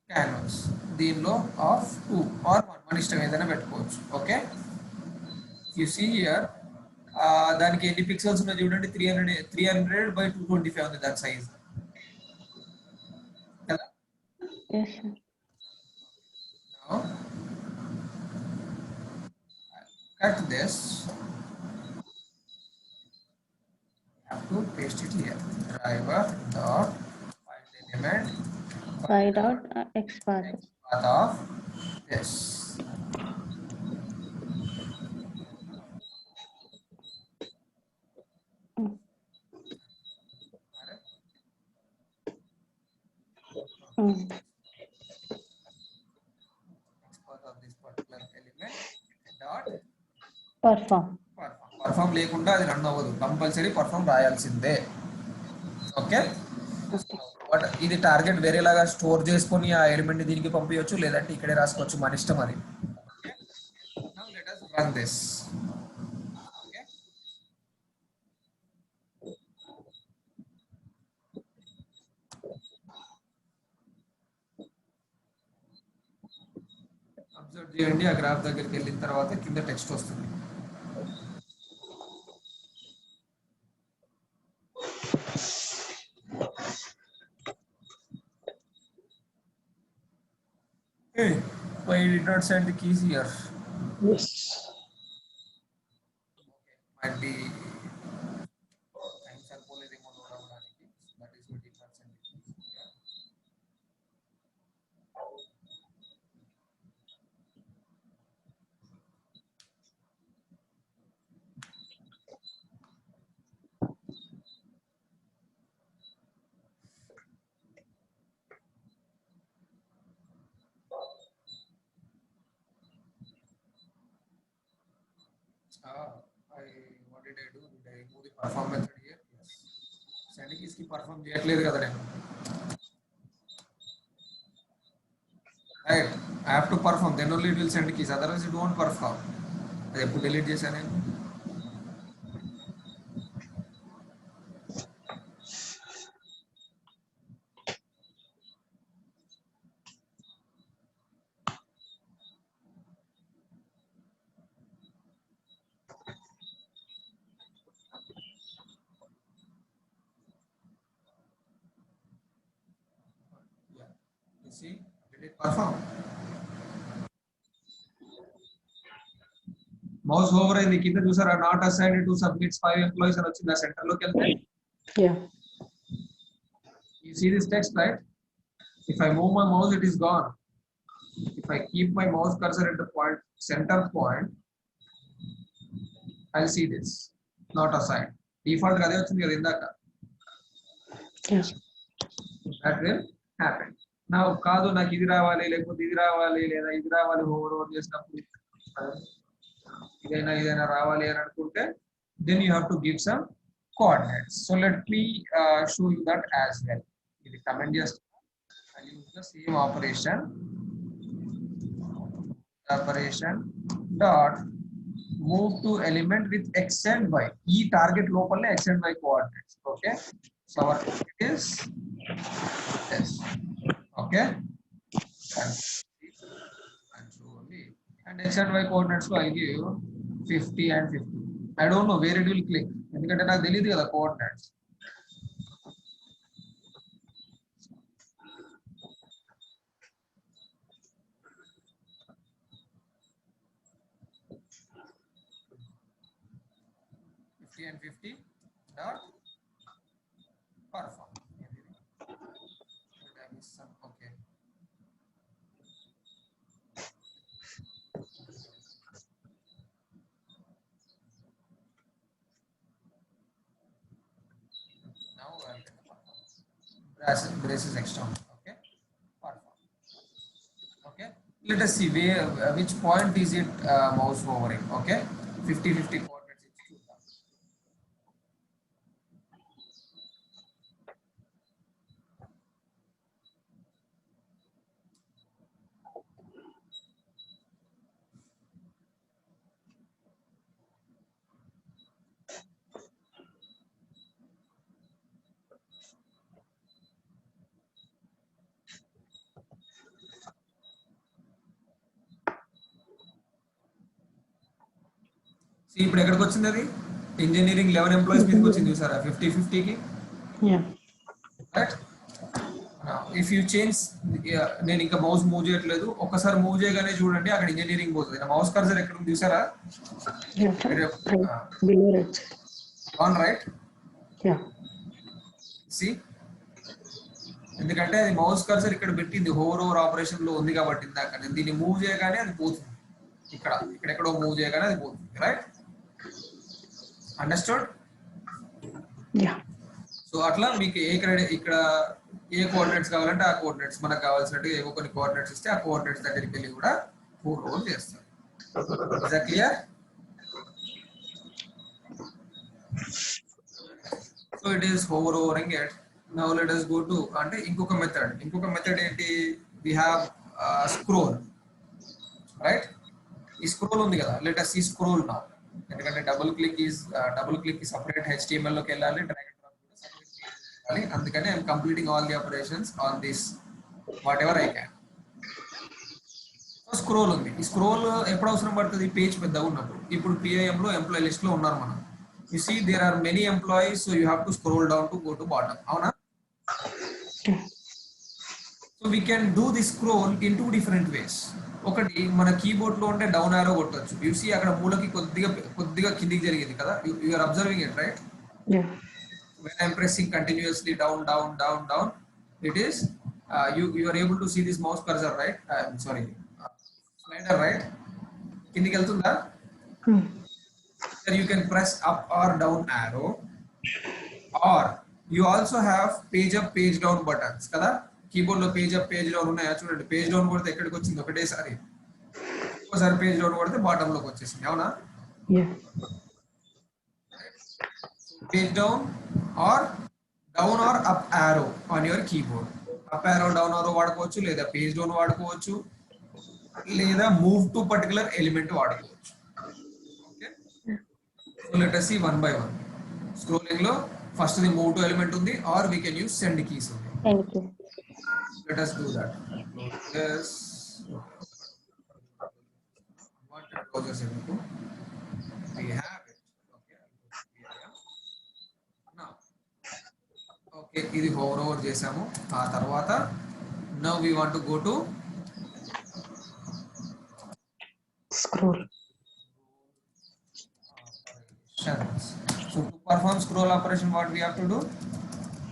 [SPEAKER 1] క్యాన్వాస్, దీనిలో ఆఫ్ 2 or 1 మన ఇష్టం ఏదైనా పెట్టుకోవచ్చు. ఓకే, యు సీ హియర్ దానికి ఎన్ని పిక్సెల్స్ ఉన్నాయి చూడండి, 300 by 225 ఉంది దాని సైజ్ కదా.
[SPEAKER 3] Yes, sir.
[SPEAKER 1] Now cut this. Have to paste it here. Driver dot find element
[SPEAKER 3] Y dot X path.
[SPEAKER 1] path of this. X path of this particular element dot
[SPEAKER 3] Perform.
[SPEAKER 1] Perform లేకుండా అది run అవ్వదు, compulsory perform రాయాల్సిందే. Okay, ఇది target వేరేలాగా store చేసుకొని ఆ element దీనికి పంపించవచ్చు, లేదంటే ఇక్కడే రాసుకోవచ్చు, మన ఇష్టం అది. Now let us run this. Okay, observe చేయండి, ఆ గ్రాఫ్ దగ్గరికి వెళ్ళిన తర్వాత కింద టెక్స్ట్ వస్తుంది. Hey, why you did not send the keys here?
[SPEAKER 4] Yes.
[SPEAKER 1] Okay, might be time సరిపోలేదేమో లోడ్ అవ్వడానికి. That is what did not send the keys here. What did I do? Did I remove the perform method here? Yes. Send keys ki perform చేయట్లేదు కదా నేను. Right. I have to perform, then only it will send keys. Otherwise it won't perform. I have to delete చేశాను నేను. See, did it perform? Mouse over అయింది కింద చూసారా, not assigned to submits 5 employees అని వచ్చింది. సెంటర్ లోకి వెళ్తే
[SPEAKER 4] Yeah.
[SPEAKER 1] you see this text, right? If I move my mouse, it is gone. If I keep my mouse cursor at the point, center point, I'll see this, not assigned. Default గా అదే వచ్చింది కదా ఇందాక.
[SPEAKER 4] Yeah.
[SPEAKER 1] That will happen. Now కాదు నాకు ఇది రావాలి లేకపోతే ఇది రావాలి లేదా ఇది రావాలి ఓవర్ చేసినప్పుడు ఇదైనా రావాలి అని అనుకుంటే then you have to give some coordinates. So let me show you that as well. ఇది comment చేస్తా. I'll use the same operation dot move to element with x and y. ఈ target లోపలనే x and y coordinates. Okay, so our target is this. Okay, and so only, and x and y coordinates so I'll give 50 and 50. I don't know where it will click ఎందుకంటే నాకు తెలియదు కదా coordinates. And 50 dot perform. Okay. Now I'll get the perform. Braces extra. Okay. Perform. Okay. Let us see where which point is it mouse hovering. Okay. 50-50 coordinates. It's true. See, ఇప్పుడు ఎక్కడికి వచ్చింది అది engineering 11 employees మీదకి వచ్చింది చూసారా 50-50 కి.
[SPEAKER 4] Yeah.
[SPEAKER 1] Right. Now if you change, నేను ఇంకా మౌస్ మూవ్ చేయట్లేదు, ఒక్కసారి మూవ్ చేయగానే చూడండి అక్కడ ఇంజనీరింగ్ పోతుంది. నా మౌస్ కర్సర్ ఎక్కడ ఉంది చూసారా?
[SPEAKER 4] Yeah. Below right.
[SPEAKER 1] On right.
[SPEAKER 4] Yeah.
[SPEAKER 1] See, ఎందుకంటే అది మౌస్ కర్సర్ ఇక్కడ పెట్టింది హోవర్ ఓవర్ ఆపరేషన్ లో ఉంది కాబట్టి ఇందాక నేను దీన్ని మూవ్ చేయగానే అది పోతుంది. ఇక్కడెక్కడో మూవ్ చేయగానే అది పోతుంది. రైట్. అండర్స్టూడ్?
[SPEAKER 4] Yeah.
[SPEAKER 1] సో అట్లా మీకు ఇక్కడ ఏ కోఆర్డినేట్స్ కావాలంటే ఆ కోఆర్డినేట్స్ మనకు కావాల్సినట్టుగా ఏవో కొన్ని కోఆర్డినేట్స్ ఇస్తే ఆ కోఆర్డినేట్స్ దగ్గరికి వెళ్ళి కూడా ఫోర్ ఓవర్ చేస్తారు. Is that clear? So it is hover hovering it. Now let us go to అంటే ఇంకొక మెథడ్ ఏంటి? We have scroll. రైట్. ఈ స్క్రోల్ ఉంది కదా, let us see scroll now. ఎందుకంటే డబుల్ క్లిక్ కి సెపరేట్ HTML లోకి వెళ్ళాలి, డ్రాగ్ అండ్ డ్రాప్ కూడా సెపరేట్ చేయాలి. అందుకనే I'm completing all the operations on this whatever I can. Scroll ఉంది. ఈ స్క్రోల్ ఎప్పుడు అవసరం పడుతుంది? పేజ్ పెద్దగా ఉన్నప్పుడు. ఇప్పుడు PIM లో ఎంప్లాయీ లిస్ట్ లో ఉన్నారు మనం. You see there are many employees, so you have to scroll down to go to bottom. Avuna? So we can do this scroll in two different ways. ఒకటి మన keyboard లో ఉంటే down ఆరో కొట్టొచ్చు. You see అక్కడ మూలకి కొద్దిగా కిందికి జరిగింది కదా. You are observing it, right?
[SPEAKER 4] Yeah.
[SPEAKER 1] When I am pressing continuously down, it is you are able to see this mouse cursor, right? Sorry, slider, right? కిందికి వెళ్తుందా? Then you can press up or down arrow, or you also have page up, page down buttons kada. Keyboard lo page up, page down unnaya chudandi. Page down kodte ekkadiki ochindi okate sari. Okasari page down kodte bottom loki vachesindi, avuna?
[SPEAKER 4] Yeah.
[SPEAKER 1] Page down or up arrow on your keyboard. Up arrow, down arrow వాడుకోవచ్చు, లేదా page down వాడుకోవచ్చు, లేదా move to particular element వాడుకోవచ్చు. Okay, so let us see one by one. Scrolling లో first the move to element ఉంది, or we can use send keys ఉంది.
[SPEAKER 3] Thank you.
[SPEAKER 1] Let us do that. Yes. Wanted closures ఎందుకు? We have it. Okay. Now, okay, ఇది hover over చేసాము. ఆ తర్వాత now we want to go to
[SPEAKER 4] Scroll.
[SPEAKER 1] operations. So to perform scroll operation, what we have to do?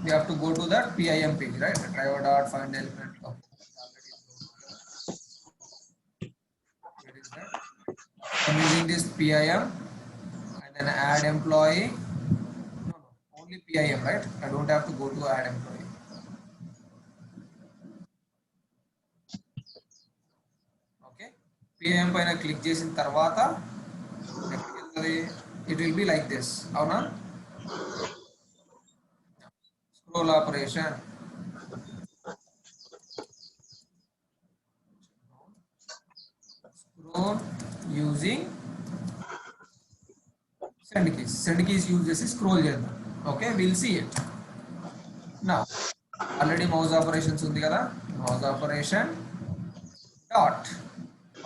[SPEAKER 1] We have to go to that PIM page, right? Driver dot find element. Okay. Where is that? I'm using this PIM and then add employee. No, only PIM, right? I don't have to go to add employee. Okay. PIM పైన click చేసిన తర్వాత it will be like this. అవునా? Scroll operation. Scroll using send keys. Send keys use చేసి scroll చేద్దాం. Okay, we'll see it. Now, already mouse operations ఉంది కదా? Mouse operation dot.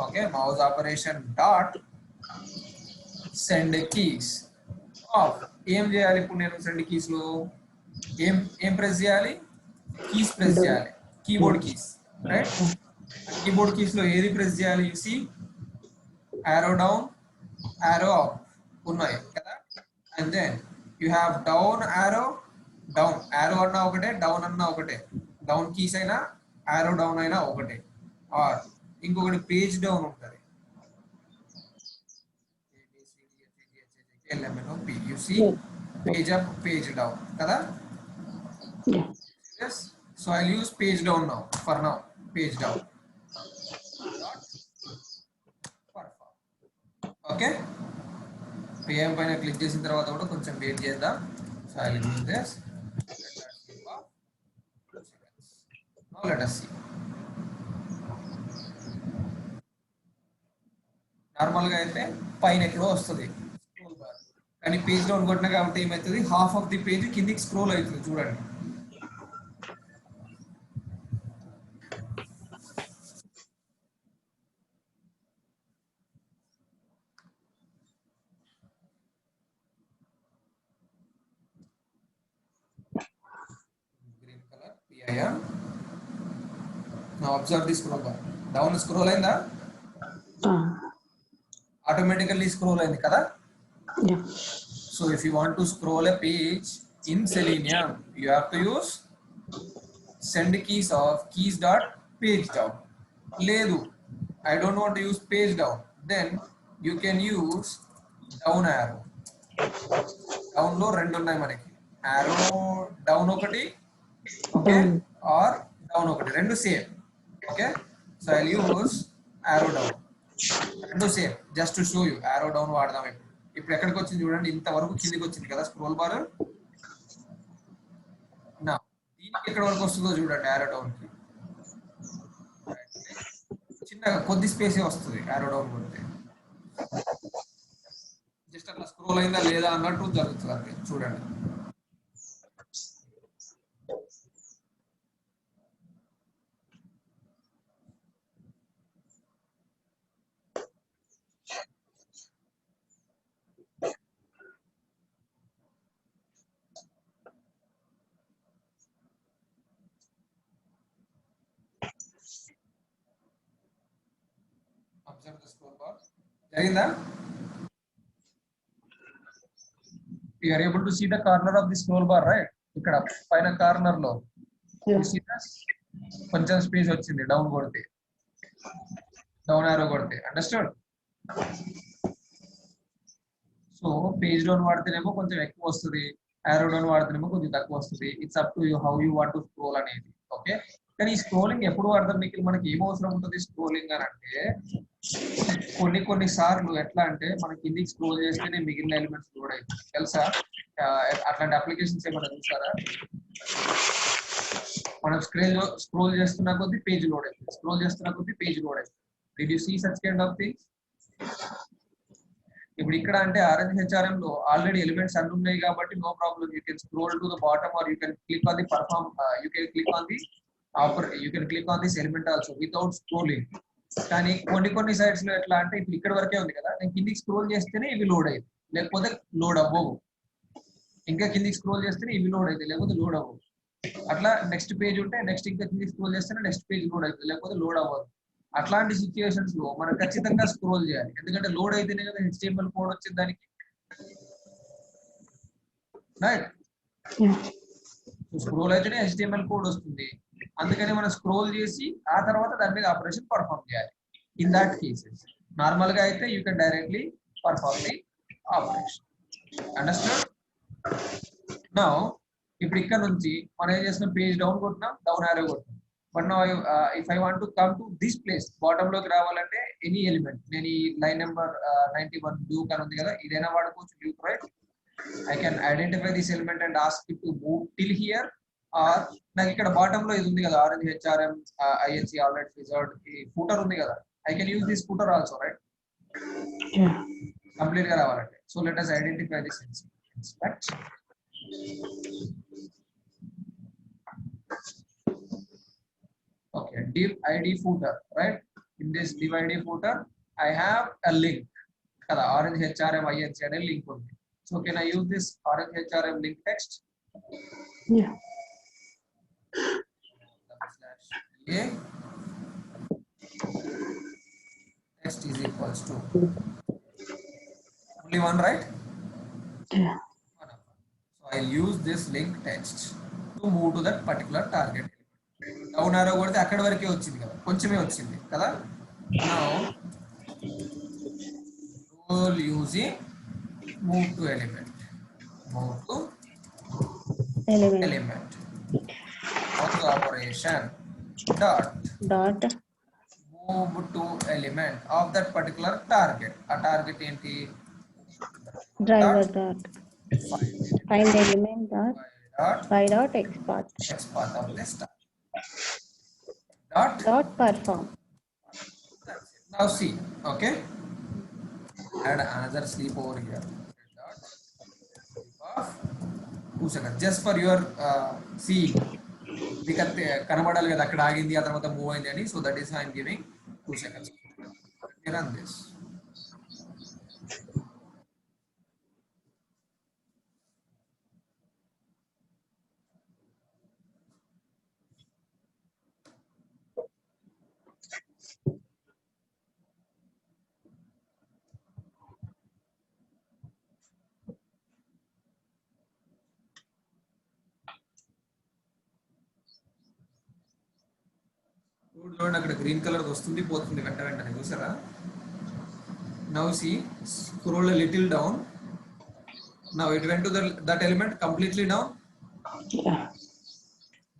[SPEAKER 1] Okay, mouse operation dot send keys. Off. ఏం చేయాలి ఇప్పుడు నేను send keys లో? ఏం ప్రెస్ చేయాలి? కీస్ ప్రెస్ చేయాలి. Keyboard keys, right? Keyboard keys లో ఏది ప్రెస్ చేయాలి? You see arrow down, arrow up ఉన్నాయి కదా? And then you have down arrow, down arrow అన్నా ఒకటే, డౌన్ అన్నా ఒకటే. డౌన్ కీస్ అయినా arrow down అయినా ఒకటే. ఆర్ ఇంకొకటి పేజ్ డౌన్ ఉంటుంది. You see page up, page down కదా?
[SPEAKER 4] Yeah.
[SPEAKER 1] Yes, so I'll use page down now. For now, page down. Okay, PM పైన క్లిక్ చేసిన తర్వాత కూడా కొంచెం వెయిట్ చేద్దాం. So I'll use this. Now let us see. Normal గా అయితే పైన ఎక్కడో వస్తుంది స్క్రోల్ బార్, కానీ పేజ్ డౌన్ కొట్టినా కాబట్టి ఏమవుతుంది? హాఫ్ ఆఫ్ ది పేజ్ కిందికి స్క్రోల్ అవుతుంది. చూడండి, green colour PIM. Now observe the scroll bar. Down scroll అయిందా? Automatically scroll అయింది కదా?
[SPEAKER 4] Yeah.
[SPEAKER 1] So if you want to scroll a page in Selenium, you have to use send keys of keys dot page down. Ledu, I don't want to use page down. Then you can use down arrow. Down లో రెండు ఉన్నాయి మనకి. Arrow down ఒకటి, okay, or down ఒకటి, రెండు same. Okay, so I'll use arrow down. రెండు same. Just to show you arrow down వాడదాం. ఇప్పుడు ఎక్కడికి వచ్చింది చూడండి, ఇంతవరకు కిందికి వచ్చింది కదా స్క్రోల్ బార్. నా దీనికి ఎక్కడ వరకు వస్తుందో చూడండి. arrow down కి చిన్నగా కొద్ది స్పేసే వస్తుంది arrow down కొడితే. జస్ట్ అట్లా స్క్రోల్ అయిందా లేదా అన్నట్టు జరుగుతుంది అంతే. చూడండి, observe the scroll bar. జరిగిందా? You are able to see the corner of the scroll bar, right? ఇక్కడ పైన కార్నర్ లో కొంచెం స్పేస్ వచ్చింది డౌన్ కొడితే, డౌన్ ఆరో కొడితే. అండర్స్టాండ్? సో పేజ్ డౌన్ వాడితేనేమో కొంచెం ఎక్కువ వస్తుంది, ఆరో డౌన్ వాడితేనేమో కొంచెం తక్కువ వస్తుంది. It's up to you how you want to scroll అనేది. ఓకే, కానీ ఈ స్క్రోలింగ్ ఎప్పుడు వాడతాం? మీకు మనకి ఏం అవసరం ఉంటుంది స్క్రోలింగ్ అని అంటే, కొన్ని సార్లు ఎట్లా అంటే మనం కిందికి స్క్రోల్ చేస్తేనే మిగిలిన ఎలిమెంట్స్ లోడ్ అవుతాయి తెలుసా. అట్లాంటి అప్లికేషన్స్ ఏమైనా చూసారా? మనం స్క్రోల్ చేస్తున్న కొద్దీ పేజ్ లోడ్ అవుతుంది, స్క్రోల్ చేస్తున్న కొద్దీ పేజ్ లోడ్ అవుతుంది. Did you see such kind of things? ఇప్పుడు ఇక్కడ అంటే RHRM లో ఆల్రెడీ ఎలిమెంట్స్ అన్ని ఉన్నాయి కాబట్టి no problem, you can scroll to the bottom or you can click on the perform, you can click on the you can click on this element also without scrolling. కానీ కొన్ని sites లో ఎట్లా అంటే ఇప్పుడు ఇక్కడ వరకే ఉంది కదా, నేను కిందికి స్క్రోల్ చేస్తేనే ఇవి లోడ్ అయ్యింది, లేకపోతే లోడ్ అవ్వవు. ఇంకా కిందికి స్క్రోల్ చేస్తేనే ఇవి లోడ్ అవుతాయి, లేకపోతే లోడ్ అవ్వవు. అట్లా నెక్స్ట్ పేజ్ ఉంటే నెక్స్ట్ ఇంకా కిందికి స్క్రోల్ చేస్తేనే నెక్స్ట్ పేజ్ లోడ్ అవుతుంది, లేకపోతే లోడ్ అవ్వదు. అట్లాంటి సిచ్యుయేషన్స్ లో మనం ఖచ్చితంగా స్క్రోల్ చేయాలి, ఎందుకంటే లోడ్ అయితేనే కదా HTML కోడ్ వచ్చింది దానికి, రైట్?
[SPEAKER 4] Yeah.
[SPEAKER 1] స్క్రోల్ అయితేనే HTML కోడ్ వస్తుంది, అందుకని మనం స్క్రోల్ చేసి ఆ తర్వాత దాని మీద ఆపరేషన్ పర్ఫామ్ చేయాలి. ఇన్ దాట్ కేసెస్ నార్మల్ గా అయితే you can directly perform the operation. Understand? Now ఇప్పుడు ఇక్కడ నుంచి మనం ఏం చేస్తున్నాం, పేజ్ డౌన్ కొట్టినాం, డౌన్ ఆరో కొట్టినాం. But now if I want to come to this place, bottom లోకి రావాలంటే ఎనీ ఎలిమెంట్, నేను ఈ లైన్ నెంబర్ 91 డ్యూక్ అని ఉంది కదా, ఇదైనా వాడుకోవచ్చు Duke, right? I can identify this element and ask it to move till here, or నాకు ఇక్కడ బాటమ్ లో ఇది ఉంది కదా, RHRM INC ఆల్రెడీ ఫిజర్డ్ ఈ ఫూటర్ ఉంది కదా, I can use this footer also, right?
[SPEAKER 4] Yeah.
[SPEAKER 1] Complete గా రావాలంటే. So let us identify this inspect. Okay, div id footer, right? In this div id footer I have a link kada, RHRM INC అనే link ఉంది. So can I use this RHRM link text?
[SPEAKER 4] Yeah.
[SPEAKER 1] A text is equals to only one, right?
[SPEAKER 4] Yeah.
[SPEAKER 1] So I'll use this link text to move to that particular target. Down ఆరో కొడితే అక్కడ వరకే వచ్చింది కదా, కొంచెమే వచ్చింది కదా. Now rule using move to element, move to element of the operation dot move to element of that particular target. A target enti
[SPEAKER 3] driver dot
[SPEAKER 1] find
[SPEAKER 3] find element dot y dot xpath
[SPEAKER 1] xpath of this target
[SPEAKER 3] dot perform.
[SPEAKER 1] That's it. Now see, okay, add another sleep over here, dot sleep of 2 seconds just for your seeing. మీకు కనబడాలి కదా అక్కడ ఆగింది ఆ తర్వాత move అయింది అని. So that is I'm giving 2 seconds. Run this. చూడండి అక్కడ గ్రీన్ కలర్ వస్తుంది పోతుంది వెంటనే చూసారా. Now see, scroll a little down. Now it went to that element completely down.
[SPEAKER 4] Yeah.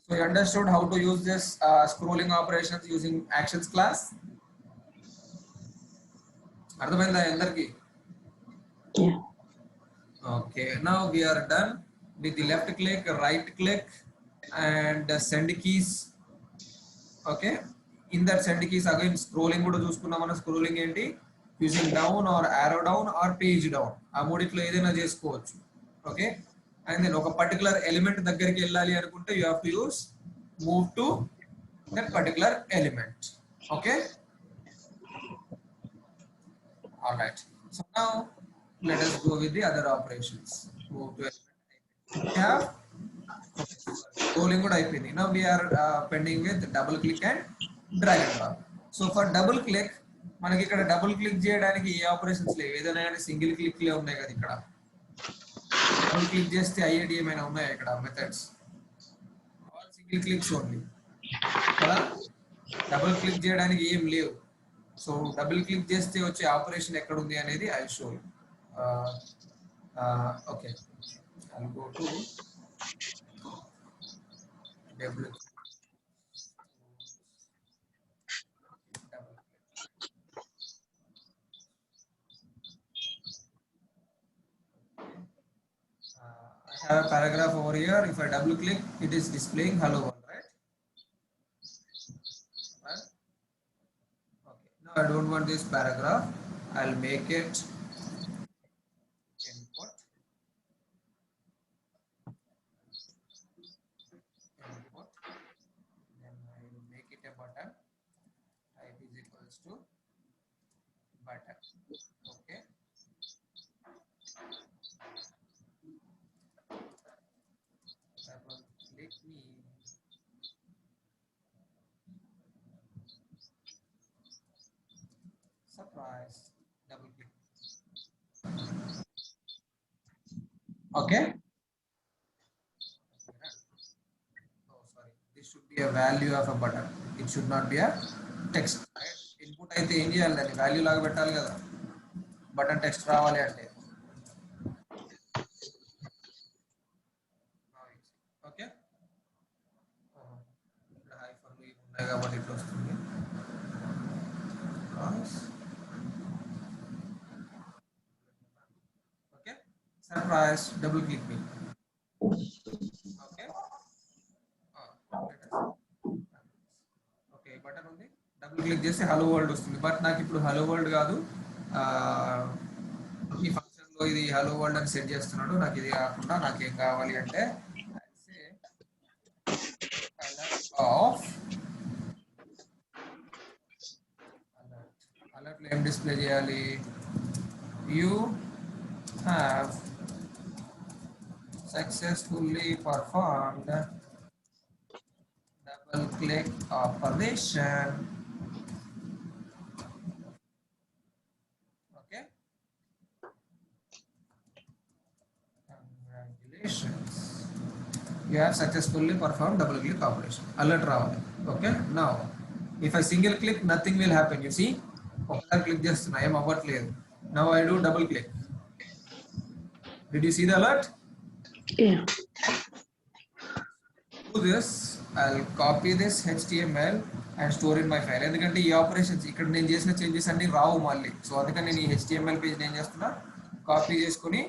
[SPEAKER 1] So you understood how to use this scrolling operations using actions class. అర్థమైందా అందరికి?
[SPEAKER 4] Yeah.
[SPEAKER 1] Okay, now we are done with the left click, right click and send keys. Okay, in that send keys again scrolling కూడా చూసుకున్నాం మనం. Scrolling ఏంటి, using down are ఆరో down are page down, ఆ మూడిట్లో ఏదైనా చేసుకోవచ్చు. ఓకే, అండ్ దెన్ ఒక పర్టికులర్ ఎలిమెంట్ దగ్గరికి వెళ్ళాలి అనుకుంటే you have to use move to that particular element. Okay, all right. So now let us go with the other operations. Move to element. We have scrolling కూడా అయిపోయింది. Now we are pending with double click and drag and drop. So for double click మనకి ఇక్కడ double click చేయడానికి ఏ operations లేవు, ఏదైనా కానీ single click లే ఉన్నాయి కదా. ఇక్కడ డబుల్ క్లిక్ చేస్తే అయ్యేటి ఏమైనా ఉన్నాయా ఇక్కడ methods? All single clicks only కదా, డబుల్ క్లిక్ చేయడానికి ఏం లేవు. సో డబుల్ క్లిక్ చేస్తే వచ్చే ఆపరేషన్ ఎక్కడ ఉంది అనేది I show you. Okay, I'll go to double click. have a paragraph over here. If I double click, it is displaying hello world, right? Right? Okay. Now I don't want this paragraph. I'll make it input. Input. Then I will make it a button. Type is equals to button. Okay. Double click me. Surprise. Double click. Okay. Oh, sorry. This should be a value of a button. It should not be a text. Right? Input అయితే ఏం చేయాలి దాన్ని value లాగా పెట్టాలి కదా button text రావాలి అంటే okay ఇక్కడ హైఫర్లు ఇవి ఉన్నాయి కాబట్టి ఇట్లా వస్తుంది ఓకే సర్ప్రైజ్ డబుల్ క్లిక్ మీ ఓకే ఓకే బటన్ ఉంది డబుల్ క్లిక్ చేస్తే హలో వరల్డ్ వస్తుంది బట్ నాకు ఇప్పుడు హలో వరల్డ్ కాదు ఈ ఫంక్షన్ లో ఇది హలో వరల్డ్ అని సెట్ చేస్తున్నాడు నాకు ఇది కాకుండా నాకు ఏం కావాలి అంటే ఆఫ్ అలర్ట్ లో ఏం డిస్ప్లే చేయాలి you have successfully performed double click operation. Okay. Congratulations. You have successfully performed double click operation. Alert ravali. Okay. Now, if I single click, nothing will happen. You see? Okay, click just I am avatledu. Now I do double click. Did you see the alert?
[SPEAKER 4] Yeah.
[SPEAKER 1] Do this. I'll copy this HTML and store in my file. ఎందుకంటే ఈ operations ఇక్కడ నేను చేసిన changes అన్ని రావు మళ్ళీ so అందుకని నేను ఈ HTML పేజ్ నేను చేస్తున్నా కాపీ చేసుకొని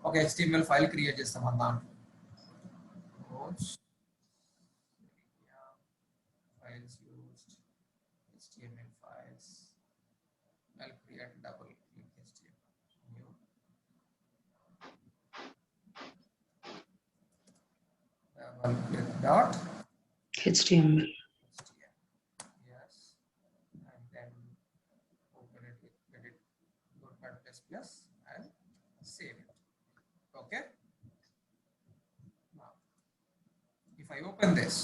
[SPEAKER 1] ఒక HTML ఫైల్ క్రియేట్ చేస్తాం మన దాంట్లో files used HTML files. I'll create double click HTML new double click dot
[SPEAKER 4] HTML.
[SPEAKER 1] yes and then open it with edit.notepad++ and save it. Okay, now if I open this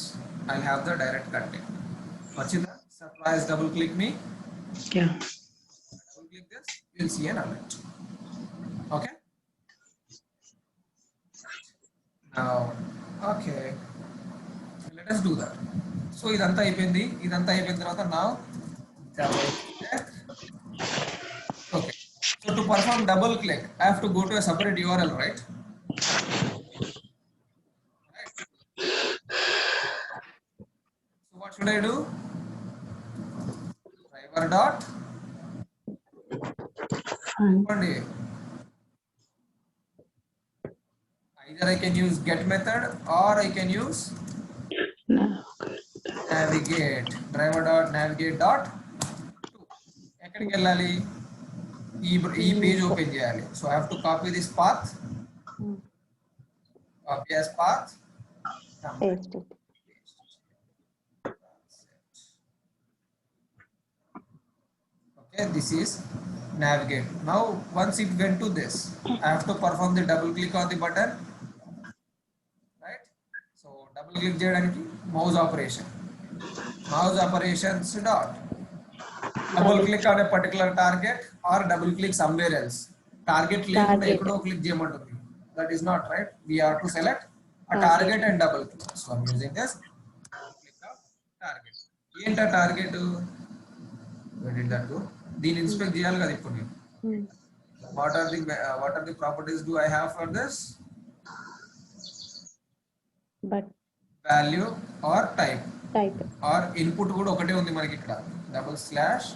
[SPEAKER 1] I'll have the direct content. Vachina surprise double click me.
[SPEAKER 4] Yeah.
[SPEAKER 1] Double click this, you'll see an alert. Okay, now okay let us do that. So idantha అయిపోయిన తర్వాత now double click. Okay, so to perform double click I have to go to a separate URL, right? So what should I do? Driver dot
[SPEAKER 4] Fine.
[SPEAKER 1] either I can use get method or I can use
[SPEAKER 4] No.
[SPEAKER 1] navigate. Driver dot navigate dot to ఎక్కడికి వెళ్ళాలి ఈ page open చేయాలి so I have to copy this path, copy as path,
[SPEAKER 3] Paste it.
[SPEAKER 1] okay, this is navigate. Now once it went to this I have to perform the double click on the button, right? So double click cheyadaniki mouse operations dot double click on a particular target or double click somewhere else. Target lekunda ekkudo click cheyamantundi, that is not right. We have to select a target and double click. So I'm using this click of target. Enta target, where did that go? దీని inspect చేయాలి కదా ఇప్పుడు నేను what are the properties do I have for this?
[SPEAKER 3] But
[SPEAKER 1] Value or type or input కూడా ఒకటే ఉంది మనకి ఇక్కడ డబుల్ స్లాష్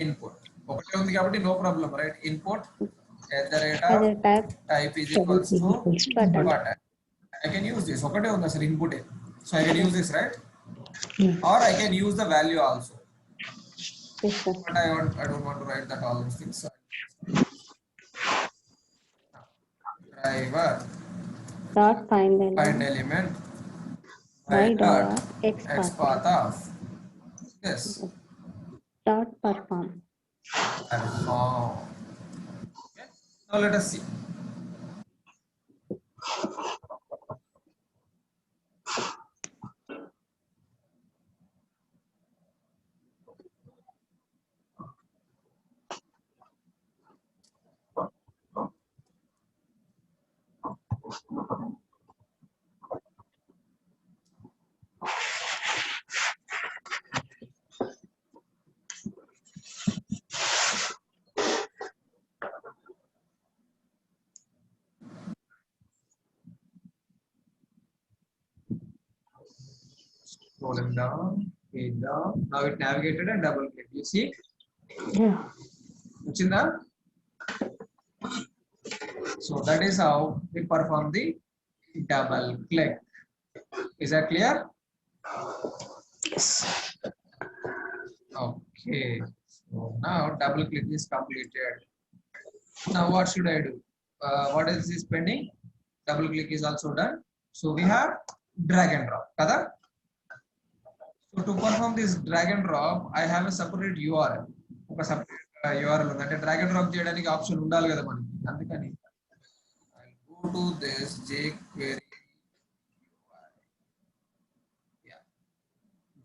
[SPEAKER 3] input
[SPEAKER 1] ఒకటే ఉంది కాబట్టి no problem, right? Input at the rate
[SPEAKER 3] At
[SPEAKER 1] of
[SPEAKER 3] the type
[SPEAKER 1] type is equals to
[SPEAKER 3] button.
[SPEAKER 1] button. I can use this. ఒకటే ఉంది అసలు input. So I can use this, right?
[SPEAKER 4] Yeah.
[SPEAKER 1] Or I can use the value also.
[SPEAKER 3] Yes, sir.
[SPEAKER 1] But I don't want to write that all those things. So driver
[SPEAKER 3] Dot find
[SPEAKER 1] find
[SPEAKER 3] element
[SPEAKER 1] element
[SPEAKER 3] y
[SPEAKER 1] y dot
[SPEAKER 3] dot
[SPEAKER 1] x
[SPEAKER 3] x
[SPEAKER 1] path of this
[SPEAKER 3] dot perform.
[SPEAKER 1] perform. Okay. Now let us see. Scrolling down, page down. Now it navigated and double click. You see?
[SPEAKER 4] Yeah.
[SPEAKER 1] Uchinda? So that is how we perform the double click. Is that clear?
[SPEAKER 4] Yes.
[SPEAKER 1] Okay. So now double click is completed. Now what should I do? What else is pending? Double click is also done. So we have drag and drop. Kada? So to perform this drag and drop, I have a separate URL. ఒక separate URL ఉంది అంటే drag and drop చేయడానికి option ఉండాలి కదా మనకి అందుకని I'll go to this jQuery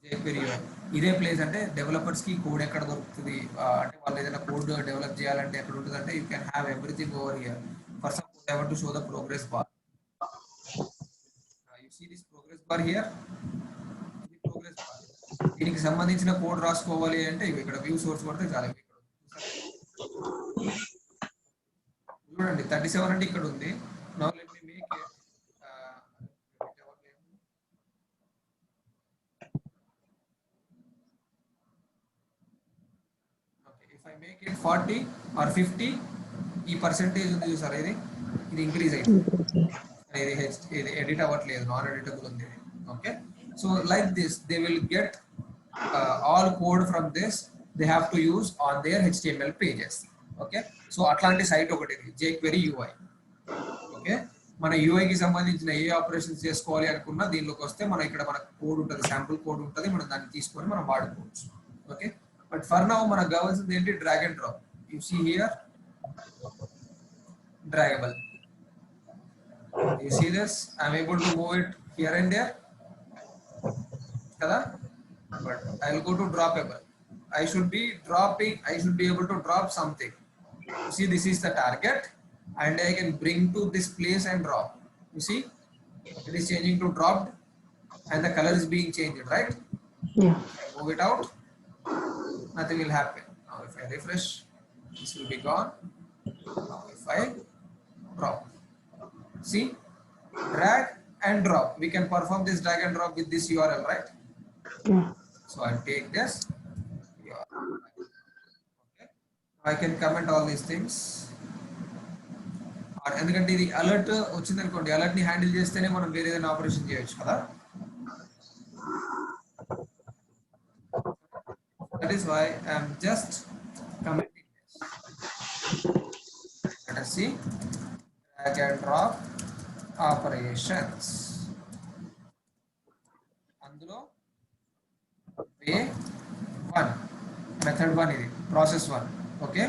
[SPEAKER 1] jQuery UI. ఇదే place అంటే డెవలపర్స్ కి కోడ్ ఎక్కడ దొరుకుతుంది అంటే వాళ్ళు ఏదైనా కోడ్ డెవలప్ చేయాలంటే ఎక్కడ ఉంటుంది అంటే you can have everything over here for suppose I want to show the progress bar you see this progress bar here ఇది ప్రోగ్రెస్ బార్ దీనికి సంబంధించిన కోడ్ రాసుకోవాలి అంటే ఇక్కడ వ్యూ సోర్స్ కొడితే చాలు చూడండి 37 అంటే ఇక్కడ ఉంది now let me make it if I make it 40 or 50 ఈ పర్సెంటేజ్ ఉంది చూసారా ఇది ఇంక్రీజ్ అవుతుంది ఇది ఎడిట్ అవ్వట్లేదు నాన్ ఎడిటబుల్ ఉంది okay so like this they will get all code from this they have to use on their HTML pages okay so అట్లాంటి site ఒకటి ఇది jQuery UI ఓకే మన UI కి సంబంధించిన ఏ ఆపరేషన్స్ చేసుకోవాలి అనుకున్నా దీనిలోకి వస్తే మన ఇక్కడ మన కోడ్ ఉంటుంది శాంపుల్ కోడ్ ఉంటుంది మనం దాన్ని తీసుకొని మనం వాడుకోవచ్చు ఓకే బట్ ఫర్ నౌ మనకు కావాల్సింది ఏంటి drag and drop you see here draggable. You see this? I'm able to move it here and there. Kada? But I'll go to droppable. I should be able to drop something. You see, this is the target, and I can bring to this place and drop. You see, it is changing to dropped, and the color is being changed, right?
[SPEAKER 4] Yeah.
[SPEAKER 1] Move it out, nothing will happen. Now, if I refresh, this will be gone. Now, if I drop, see, drag and drop. We can perform this drag and drop with this URL, right?
[SPEAKER 4] Yeah.
[SPEAKER 1] So I'll take this URL. Okay. I can comment all these things. ఎందుకంటే ఇది alert వచ్చింది అనుకోండి alert ని handle చేస్తేనే మనం వేరే ఏదైనా operation చేయొచ్చు కదా that is why I am just commenting this. Let us see drag and drop operations అందులో way 1 method 1 ఇది process 1 okay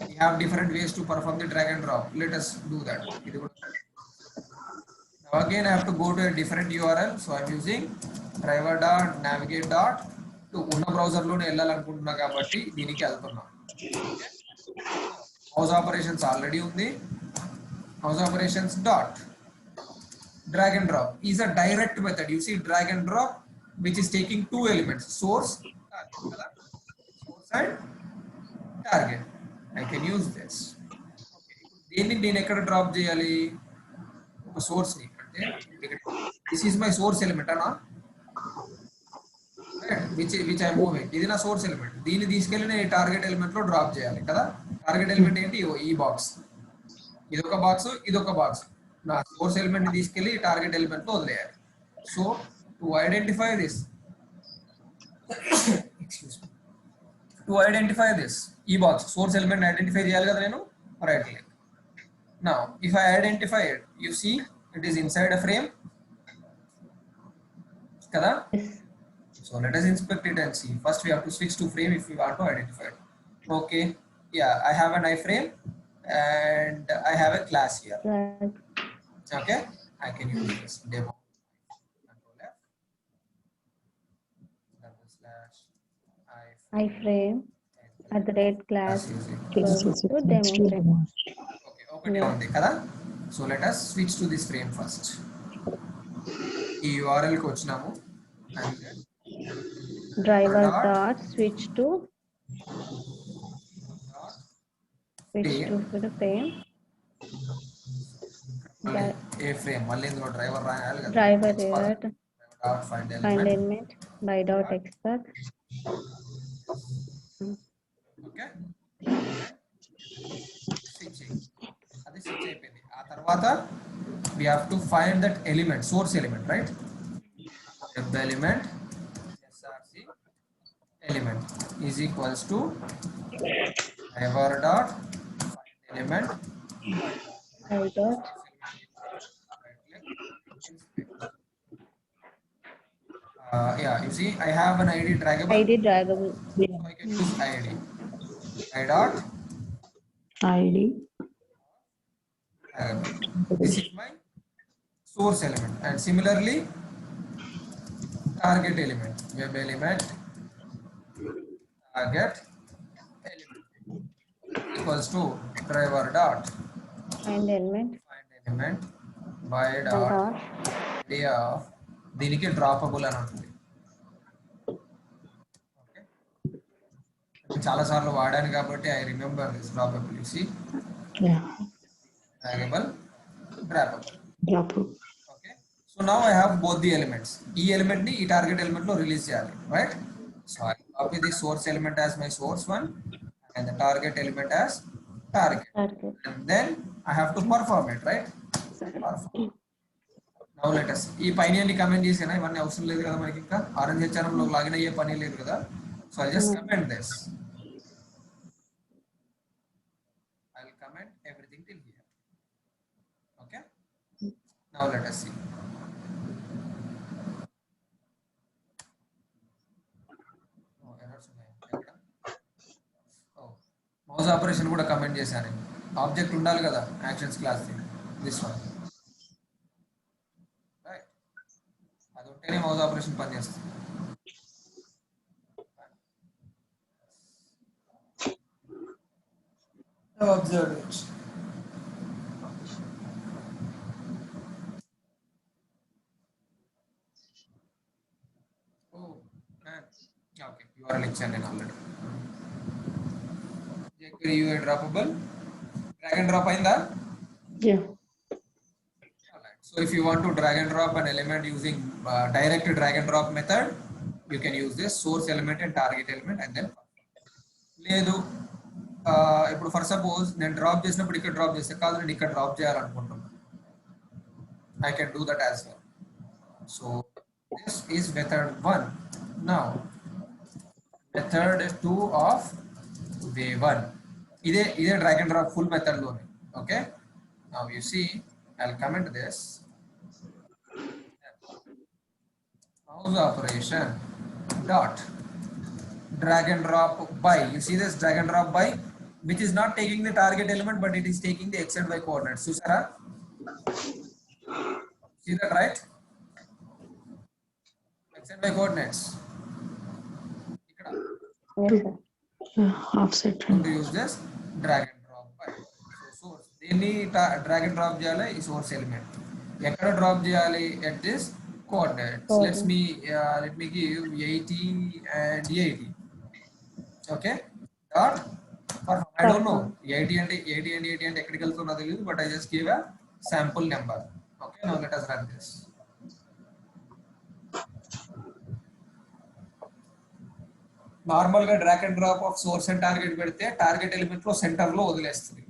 [SPEAKER 1] we have different ways to perform the drag and drop let us do that now again I have to go to a different URL so I'm using driver.navigate. ఉన్న browser లోనే వెళ్ళాలనుకుంటున్నా కాబట్టి దీనికి వెళ్తున్నా house operations already ఉంది house operations dot drag and drop is a direct method you see drag and drop which is taking two elements source and target I can use this దేన్ని నేను ఎక్కడ drop చేయాలి ఒక source ని అంటే this is my source element అన్నా right which I moving, ఇది నా సోర్స్ ఎలిమెంట్. దీన్ని తీసుకెళ్ళి నేను టార్గెట్ ఎలిమెంట్ లో డ్రాప్ చేయాలి కదా. టార్గెట్ ఎలిమెంట్ ఏంటి, ఈ బాక్స్, ఇదొక బాక్స్, ఇదొక బాక్స్. నా సోర్స్ ఎలిమెంట్ ని తీసుకెళ్ళి టార్గెట్ ఎలిమెంట్ లో వదిలేయాలి. So to identify this, to identify this, ఈ బాక్స్ సోర్స్ ఎలిమెంట్ ఐడెంటిఫై చేయాలి కదా నేను. Right click. Now if I identify it, you see it is inside a frame kada. So let us inspect it and see. First we have to switch to frame if we want to identify it. Okay, yeah, I have an iframe and I have a class here.
[SPEAKER 3] Right.
[SPEAKER 1] Okay, I can use this demo. Control F, double slash
[SPEAKER 3] iframe at the red class
[SPEAKER 4] Class
[SPEAKER 3] to demo frame.
[SPEAKER 1] okay, ఒకటే ఉంది కదా. So let us switch to this frame first. ఈ URL కి వచ్చినాము and then
[SPEAKER 3] Driver dot switch to the frame.
[SPEAKER 1] A frame మళ్ళీ ఇందులో driver రాయాలి కదా.
[SPEAKER 3] Driver dot
[SPEAKER 1] dot find
[SPEAKER 3] find
[SPEAKER 1] element.
[SPEAKER 3] element by dot expert.
[SPEAKER 1] Okay, switch అది switch అయిపోయింది. ఆ తర్వాత we have to find that element, source element, right? Web element src element is equals to driver dot find element
[SPEAKER 3] By dot
[SPEAKER 1] yeah, you see I have an id draggable.
[SPEAKER 3] ID draggable.
[SPEAKER 1] So I can use id, I dot
[SPEAKER 4] ID.
[SPEAKER 1] this is my source element, and similarly target element, web element target element equals to driver dot
[SPEAKER 3] Find element
[SPEAKER 1] find element by dot
[SPEAKER 3] dot
[SPEAKER 1] id of దీనికి droppable అని ఉంటుంది. Okay, చాలా సార్లు వాడాను కాబట్టి I remember this droppable. You see
[SPEAKER 4] Yeah.
[SPEAKER 1] Draggable, droppable.
[SPEAKER 4] Drop.
[SPEAKER 1] Okay, so now I have both the elements. ఈ element ని ఈ టార్గెట్ ఎలిమెంట్ లో రిలీజ్ చేయాలి, right? So I copy the source element as my source one and the target element as target,
[SPEAKER 3] target.
[SPEAKER 1] and then I have to perform it, right? Perform. Now let us ఈ పైన అన్ని comment చేసినా ఇవన్నీ అవసరం లేదు కదా మనకి. ఇంకా ఆరెంజ్ హెచ్ఆర్ఎం లో లాగిన్ అయ్యే పని లేదు కదా. So I just comment this, I will comment everything till here. Okay, now let us see. Mouse operation కూడా కమెంట్ చేశాను. ఆబ్జెక్ట్ ఉండాలి కదా actions class this one, right? అది ఉంటేనే మౌస్ ఆపరేషన్ పనిచేస్తుంది. Observe it. Oh man, okay, URL ఇచ్చాను నేను already. jQuery UI droppable, drag and drop అయిందా?
[SPEAKER 4] Yeah.
[SPEAKER 1] Alright. So if you want to drag and drop an element using direct drag and drop method, you can use this source element and target element and then లేదు ఇప్పుడు for suppose నేను drop చేసినప్పుడు ఇక్కడ drop చేస్తే కాదు, నేను ఇక్కడ drop చేయాలనుకుంటున్నాను. I can do that as well. So this is method 1. Now method 2 of v1, ఇదే drag and drop full method లోనే. Okay, now you see I'll comment this mouse operation dot drag and drop by. You see this drag and drop by, which is not taking the target element but it is taking the x and y coordinates. Susara, see that, right? X and y coordinates.
[SPEAKER 3] Yes, sir.
[SPEAKER 4] Offset.
[SPEAKER 1] To use this drag and drop by. So source దీన్ని drag and drop చేయాలి ఈ source element. ఎక్కడ drop చేయాలి? at this coordinates. let me give 80 and 80. Okay, dot perform. I don't know 80 and 80 and ఎక్కడికి వెళ్తున్నా తెలియదు, but I just give a sample number. Okay, now let us run this. Normal గా drag and drop of source and target పెడితే target element లో center లో వదిలేస్తుంది,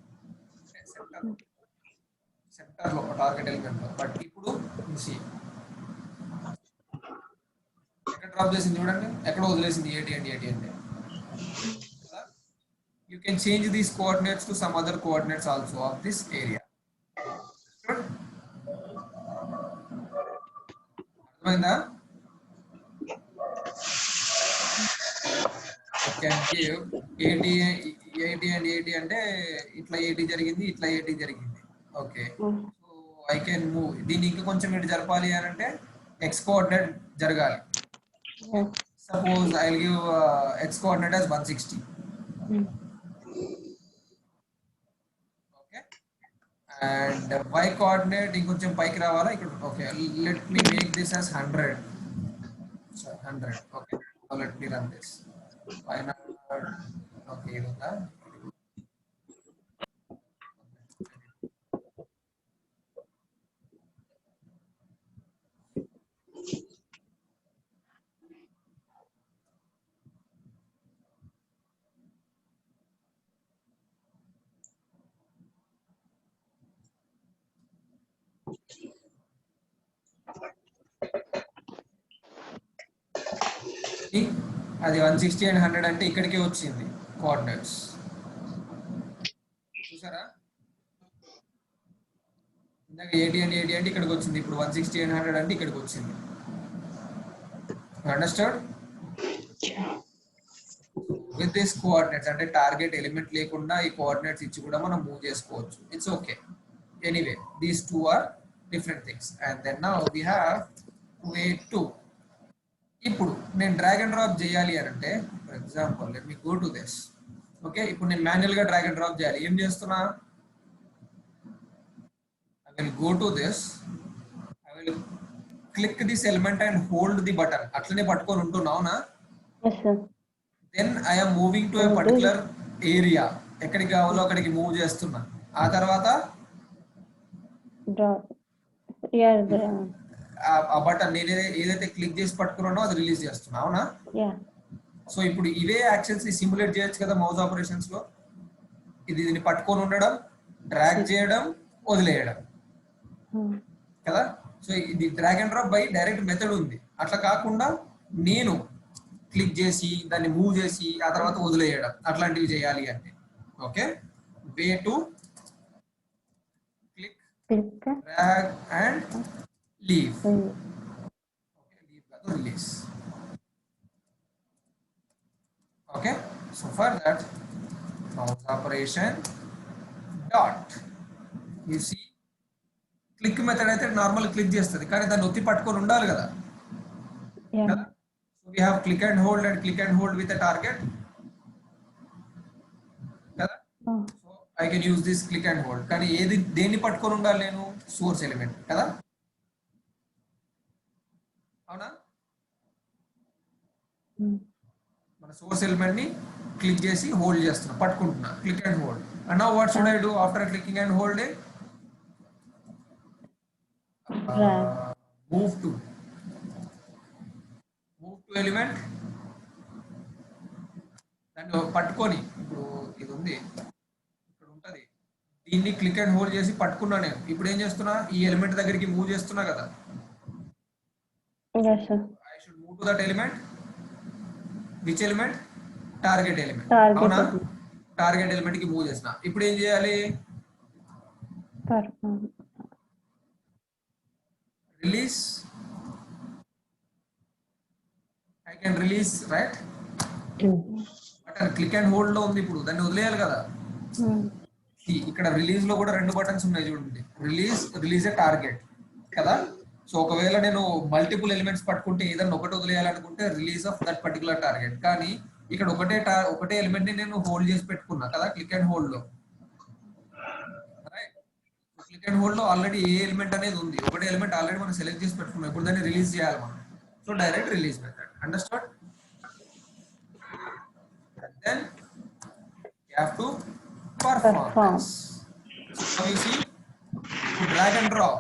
[SPEAKER 1] center లో target element లో. బట్ ఇప్పుడు see, ఎక్కడ డ్రాప్ చేసింది చూడండి, ఎక్కడ వదిలేసింది ఏటి అంటే you can change these coordinates to some other coordinates also of this area. అర్థమైందా? I can give 80 and 80 అంటే ఇట్లా 80 జరిగింది, ఇట్లా 80 జరిగింది. Okay, so I can move దీన్ని ఇంకా కొంచెం ఇటు జరపాలి అని అంటే x కోఆర్డినేట్ జరగాలి. Suppose I will give x coordinate as 160. Okay, and y coordinate ఇంకొంచెం పైకి రావాలా ఇక్కడ. Okay, let me make this as 100. Sorry, 100. Okay, now let me run this. Why not? Okay, ఇది ఉందా? అది 160 అండ్ 100 అంటే ఇక్కడికే వచ్చింది కోఆర్డినేట్స్, చూసారా? ఇందాక 80 and 80 అంటే ఇక్కడికి వచ్చింది, ఇప్పుడు 160 and 100 అంటే ఇక్కడికి వచ్చింది. అండర్స్టాండ్? విత్ దిస్ కోఆర్డినేట్స్ అంటే టార్గెట్ ఎలిమెంట్ లేకుండా ఈ కోఆర్డినేట్స్ ఇచ్చి కూడా మనం మూవ్ చేసుకోవచ్చు. It's okay. Anyway these two are different things. And then now we have way 2. ఇప్పుడు నేను డ్రాగ్ అండ్ డ్రాప్ చేయాలి అని అంటే, for example let me go to this. Okay, ఇప్పుడు నేను మాన్యువల్ గా డ్రాగ్ అండ్ డ్రాప్ చేయాలి. ఏం చేస్తున్నా? I will go to this. I will click this element and hold the button. అట్లనే పట్టుకొని ఉంటున్నావు నా?
[SPEAKER 3] Yes, sir.
[SPEAKER 1] Then I am moving to a particular area. ఎక్కడికి కావాలో అక్కడికి మూవ్ చేస్తున్నా. ఆ తర్వాత
[SPEAKER 3] Draw. Yeah,
[SPEAKER 1] ఆ బటన్ నేను ఏదైతే క్లిక్ చేసి పట్టుకున్నానో అది రిలీజ్ చేస్తున్నా, అవునా?
[SPEAKER 3] yeah.
[SPEAKER 1] సో ఇప్పుడు ఇవే యాక్షన్స్ ని సిమ్యులేట్ చేయొచ్చు కదా మౌస్ ఆపరేషన్స్ లో. దీన్ని పట్టుకొని ఉండడం, డ్రాగ్ చేయడం, వదిలేయడం కదా. సో ఇది drag and drop by direct method ఉంది. అట్లా కాకుండా నేను క్లిక్ చేసి దాన్ని మూవ్ చేసి ఆ తర్వాత వదిలేయడం, అట్లాంటివి చేయాలి అంటే. Okay, way to click, drag and leave. Okay, leave కాదు, release. Okay, so for that mouse operation dot you see click method అయితే నార్మల్ క్లిక్ చేస్తుంది, కానీ దాన్ని ఒత్తి పట్టుకొని ఉండాలి కదా.
[SPEAKER 3] Yeah.
[SPEAKER 1] So we have click and hold with a target. కదా? So I can use this click and hold. కానీ దేన్ని పట్టుకొని ఉండాలి నేను? సోర్స్ ఎలిమెంట్ కదా, అవునా? మన సోర్స్ ఎలిమెంట్ ని క్లిక్ చేసి హోల్డ్ చేస్తున్నా, పట్టుకుంటున్నా, click and hold. And now what should I do after clicking and holding? Move to element. దాన్ని పట్టుకొని, ఇప్పుడు ఇది ఉంది ఇక్కడ ఉంటది, దీన్ని క్లిక్ అండ్ హోల్డ్ చేసి పట్టుకున్నా నేను. ఇప్పుడు ఏం చేస్తున్నా? ఈ ఎలిమెంట్ దగ్గరికి మూవ్ చేస్తున్నా కదా.
[SPEAKER 3] Yes, sir.
[SPEAKER 1] I should move to that element. Which element? Target element,
[SPEAKER 3] Target
[SPEAKER 1] అవునా?
[SPEAKER 3] element.
[SPEAKER 1] టార్గెట్ ఎలిమెంట్ కి మూవ్ చేసిన. ఇప్పుడు ఏం చేయాలి?
[SPEAKER 3] Perform.
[SPEAKER 1] Release. I can release, right? Button click and hold లో ఉంది, ఇప్పుడు దాన్ని వదిలేయాలి కదా. ఇక్కడ రిలీజ్ లో కూడా రెండు బటన్స్ ఉన్నాయి చూడండి, రిలీజ్ ఏ టార్గెట్ కదా. సో ఒకవేళ నేను మల్టిపుల్ ఎలిమెంట్స్ పట్టుకుంటే ఏదైనా ఒకటి వదిలేయాలనుకుంటే release of that particular target. కానీ ఇక్కడ ఒకటే ఎలిమెంట్ ని నేను హోల్డ్ చేసి పెట్టుకున్నా కదా క్లిక్ అండ్ హోల్డ్ లో. క్లిక్ అండ్ హోల్డ్ లో ఆల్రెడీ ఏ ఎలిమెంట్ అనేది ఉంది, ఒకటే ఎలిమెంట్ ఆల్రెడీ మనం సెలెక్ట్ చేసి పెట్టుకున్నాం. ఇప్పుడు దాన్ని రిలీజ్ చేయాలి మనం. So direct release method. Understood? And then you have to perform this. So you see, drag and drop.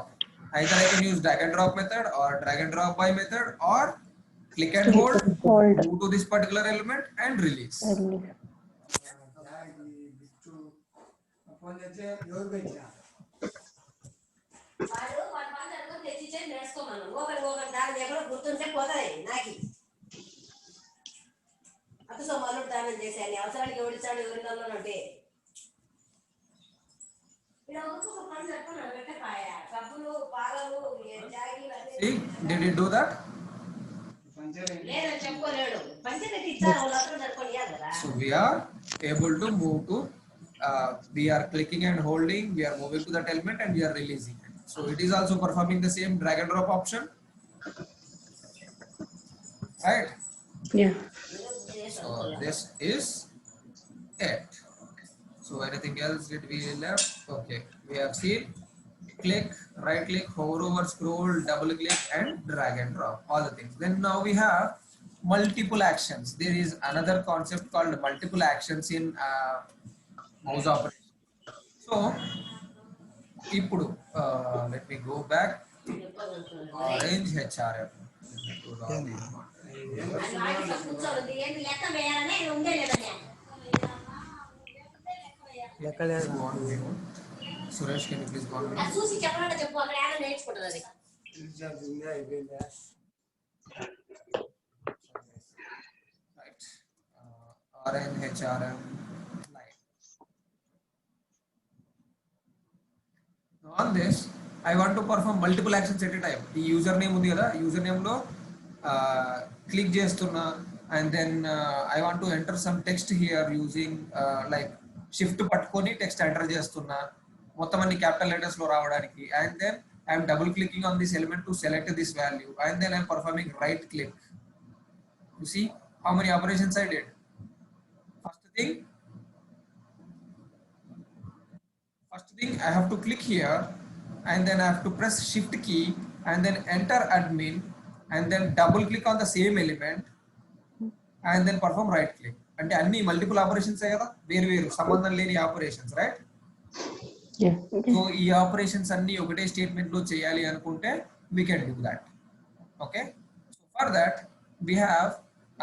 [SPEAKER 1] Either I can use drag and drop method or drag and drop by method or click and hold,
[SPEAKER 3] Hold.
[SPEAKER 1] move to this particular element and release.
[SPEAKER 3] Release.
[SPEAKER 5] వాడు వాడి పని అనుకుని తెచ్చిచ్చేది నేర్చుకోమను ఒకరి దాని దగ్గర గుర్తుంటే పోతాయి నాకి అటు సో మొదలు దానం చేశాను అవసరానికి ఎవరిచ్చాడు ఎవరిలో ఉంటే ఇలా ఒక్కొక్క పని చెప్పుకున్నాడు పెట్టకాయ కప్పులు పాలలు
[SPEAKER 1] See, did you do that?
[SPEAKER 5] లేదని చెప్పుకోలేడు పంచగట్టి ఇచ్చారు వాళ్ళందరూ జరుపుకొని కదా.
[SPEAKER 1] So we are able to move to, we are clicking and holding, we are moving to that element and we are releasing it. So it is also performing the same drag and drop option, right?
[SPEAKER 4] Yeah.
[SPEAKER 1] So this is it. So anything else did we left? Okay, we have seen click, right click, hover over, scroll, double click and drag and drop, all the things. Then now we have multiple actions. There is another concept called multiple actions in mouse operation. So ipudu let me go back. Orange HRM.
[SPEAKER 5] కూర్చోండి ఏంటి లెక్క వేయాలని ఉండే లేదని
[SPEAKER 1] Suresh, can you please go on?
[SPEAKER 5] అది చూసి చెప్పాలంటే చెప్పు అక్కడ ఏమైనా నేర్చుకుంటుంది అది
[SPEAKER 1] Right. RN, HRM, line. Now on this, I want to perform multiple actions at a time. The username undi kada, username lo click chestunna and then I want to enter some text here using like shift పట్టుకొని text enter చేస్తున్నా మొత్తం అన్ని capital letters లో రావడానికి, and then I am double clicking on this element to select this value, and then I am performing right click. You see how many operations I did. First thing I have to click here and then I have to press shift key and then enter admin and then double click on the same element and then perform right click. అంటే అన్ని multiple operations కదా, వేరు వేరు సంబంధం లేని operations, right?
[SPEAKER 4] Yeah.
[SPEAKER 1] So ఈ operations అన్ని ఒకటే స్టేట్మెంట్ లో చేయాలి అనుకుంటే we can do that. Okay, so for that we have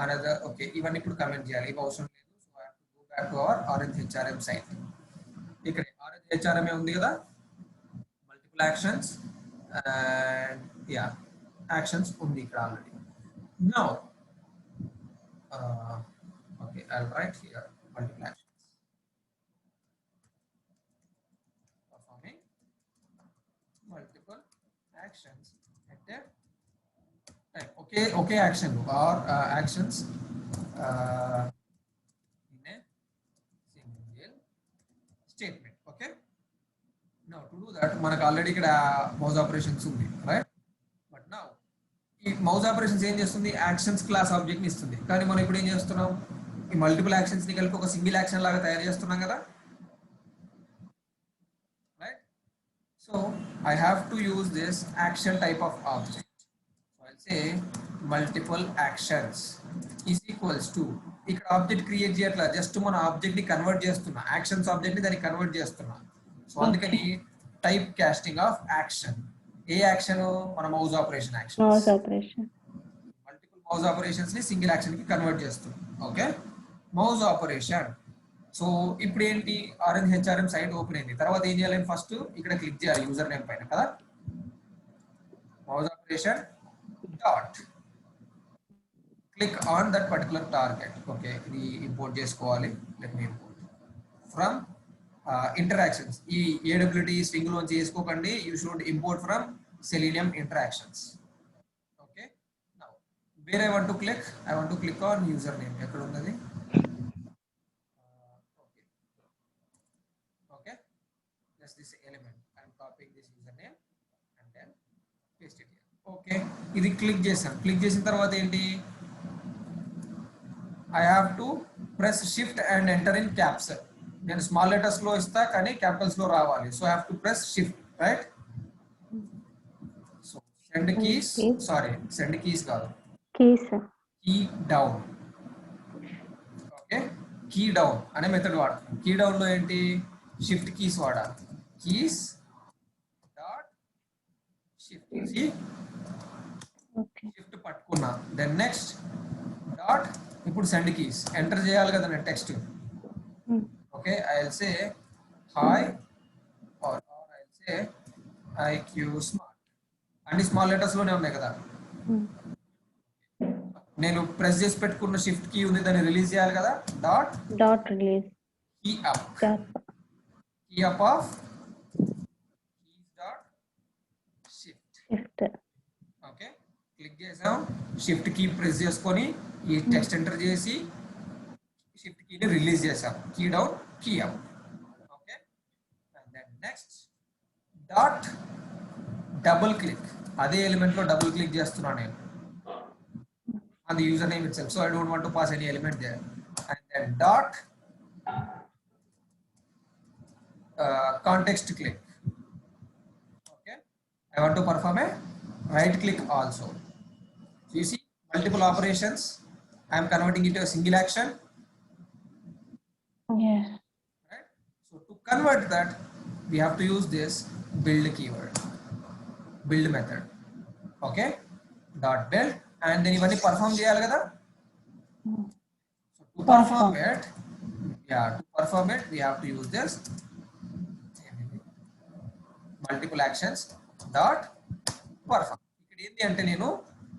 [SPEAKER 1] another, okay, ఇవన్నీ ఇప్పుడు కమెంట్ చేయాలి, ఇవి అవసరం లేదు. So I have to go back to our Orange HRM site. ఇక్కడ Orange HRM ఉంది కదా, multiple actions and yeah actions ఉంది ఇక్కడ already. Now okay, I'll write here multiple actions. Performing multiple actions at a time. Okay, action or actions in a single statement. Okay. Now to do that, మనకు already ఇక్కడ mouse operations ఉంది, right? But now ఈ mouse operations ఏం చేస్తుంది, actions class object ని ఇస్తుంది. కానీ మనం ఇప్పుడు ఏం చేస్తున్నాం, ఈ మల్టిపుల్ యాక్షన్స్ ని కలిపి ఒక సింగిల్ యాక్షన్ లాగా తయారు చేస్తున్నాం కదా, right? So I have to use this action type of object. So I'll say multiple actions is equals to, ఇక్కడ ఆబ్జెక్ట్ క్రియేట్ చేయట్లా, జస్ట్ మన ఆబ్జెక్ట్ ని కన్వర్ట్ చేస్తున్నా, యాక్షన్స్ ఆబ్జెక్ట్ ని దాన్ని కన్వర్ట్ చేస్తున్నా. సో అందుకని type casting of action. A action, మన mouse operation action.
[SPEAKER 3] Mouse operation.
[SPEAKER 1] Multiple mouse operations ని సింగిల్ యాక్షన్ కి కన్వర్ట్ చేస్తుంది. Okay, mouse operation. సో ఇప్పుడు ఏంటి, ఆరెంజ్ హెచ్ఆర్ఎం సైట్ ఓపెన్ అయింది. తర్వాత ఏం చేయాలి, ఫస్ట్ ఇక్కడ క్లిక్ చేయాలి యూజర్ నేమ్ పైన కదా, mouse operation dot click on that particular target. Okay, ఇది ఇంపోర్ట్ చేసుకోవాలి. Let me import from interactions. ఈ AWT స్వింగ్ లోంచి చేసుకోకండి, you should import from Selenium interactions. Okay, now where I want to click, I want to click on username. ఎక్కడ ఉన్నది? Okay, just this element I am copying this username and then paste it here. Okay, ఇది click చేసాం. Click చేసిన తర్వాత ఏంటి, I have to press shift and enter in caps. నేను small letters లో ఇస్తా కానీ క్యాపిటల్స్ లో రావాలి. So I have to press shift, right? Send keys, sorry, send keys కాదు,
[SPEAKER 3] Keys.
[SPEAKER 1] key down. Okay, key down అనే మెథడ్ వాడతాం. Key down లో ఏంటి, షిఫ్ట్ కీస్ వాడాలి. కీస్ డాట్ షిఫ్ట్, షిఫ్ట్ పట్టుకున్నా. దెన్ నెక్స్ట్ డాట్, ఇప్పుడు సెండ్ కీస్ ఎంటర్ చేయాలి కదా నేను text. Okay, I will say hi or I will say IQ smart. అన్ని స్మాల్ లెటర్స్ లోనే ఉన్నాయి కదా. నేను ప్రెస్ చేసి పెట్టుకున్న షిఫ్ట్ కీ ఉంది, దాన్ని రిలీజ్ చేయాలి కదా.
[SPEAKER 3] Dot release
[SPEAKER 1] key up of keys dot shift. Okay, click చేసాం, షిఫ్ట్ కీ ప్రెస్ చేసుకొని ఈ టెక్స్ట్ ఎంటర్ చేసి షిఫ్ట్ కీని రిలీజ్ చేసాం. Key down, key up. Okay, and then next dot double click. అదే ఎలిమెంట్ లో డబుల్ క్లిక్ చేస్తున్నాను నేను on the username itself, so I don't want to pass any element there. And then dot context click. Okay, I want to perform a right click also. So you see multiple operations, I am converting it to a single action.
[SPEAKER 3] Yes.
[SPEAKER 1] Right, so to convert that we have to use this build keyword, build method. Okay, dot build, and then ఇవన్నీ perform చేయాలి కదా. So to perform it, we have to use this multiple actions dot perform. ఇక్కడ ఏంటి అంటే నేను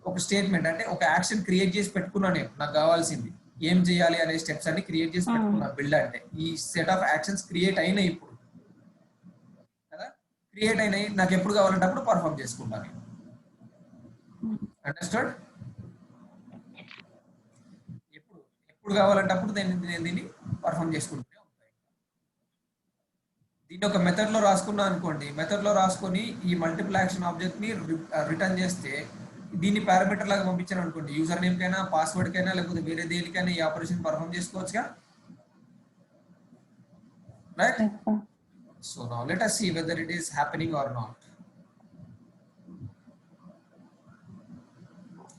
[SPEAKER 1] ఒక statement అంటే ఒక యాక్షన్ క్రియేట్ చేసి పెట్టుకున్నాను. నేను నాకు కావాల్సింది ఏం చేయాలి అనే స్టెప్స్ అన్ని క్రియేట్ చేసి పెట్టుకున్నా. బిల్డ్ అంటే ఈ సెట్ ఆఫ్ యాక్షన్స్ క్రియేట్ అయినాయి ఇప్పుడు కదా. క్రియేట్ అయినాయి, నాకు ఎప్పుడు కావాలంటే అప్పుడు పర్ఫామ్ చేసుకుంటాను. అండర్స్టూడ్? ఎప్పుడు కావాలంటే అప్పుడు నేను దీన్ని పర్ఫామ్ చేసుకుంటూనే ఉంటాయి. దీన్ని ఒక మెథడ్ లో రాసుకున్నా అనుకోండి, మెథడ్ లో రాసుకొని ఈ మల్టిపుల్ యాక్షన్ ఆబ్జెక్ట్ ని రిటర్న్ చేస్తే దీన్ని పారామీటర్ లాగా పంపించాను అనుకోండి, యూజర్ నేమ్ కైనా పాస్వర్డ్ కైనా లేకపోతే వేరే దేనికైనా ఈ ఆపరేషన్ పర్ఫామ్ చేసుకోవచ్చుగా. Right? So now let us see whether it is happening or not.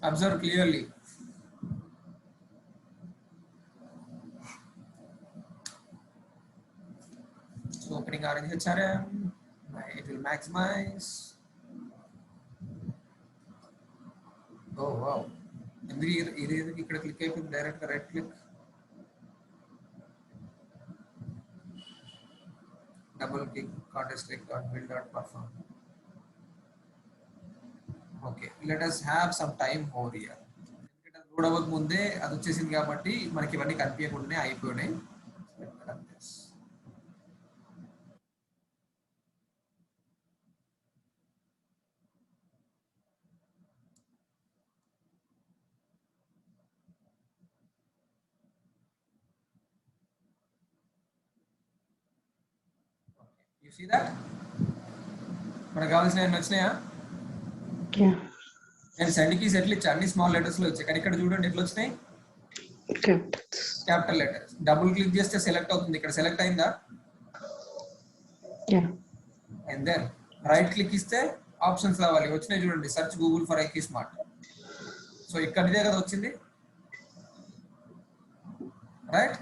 [SPEAKER 1] Observe clearly. So opening Orange HRM, it will maximize. Oh wow, ఇది ఇక్కడ క్లిక్ అయిపోయింది, direct right click, double click, context click dot build dot perform. Okay, let us have some time over here. ఎందుకంటే load అవ్వక ముందే అది వచ్చేసింది కాబట్టి మనకి ఇవన్నీ కనిపించకుండానే అయిపోయినాయి. You see that? మనకు కావాల్సిన అన్ని వచ్చినాయా? నేను సెండ్ కీస్ ఎట్లా ఇచ్చా, అన్ని స్మాల్ లెటర్స్ లో వచ్చాయి, కానీ ఇక్కడ చూడండి ఎట్లా వచ్చినాయి, క్యాపిటల్ లెటర్స్. డబుల్ క్లిక్ చేస్తే సెలెక్ట్ అవుతుంది, ఇక్కడ సెలెక్ట్ అయిందా? అండ్ దెన్ రైట్ క్లిక్ ఇస్తే ఆప్షన్స్ రావాలి, వచ్చినాయి చూడండి, search Google for IQ smart. So ఇక్కడ ఇదే కదా వచ్చింది, right?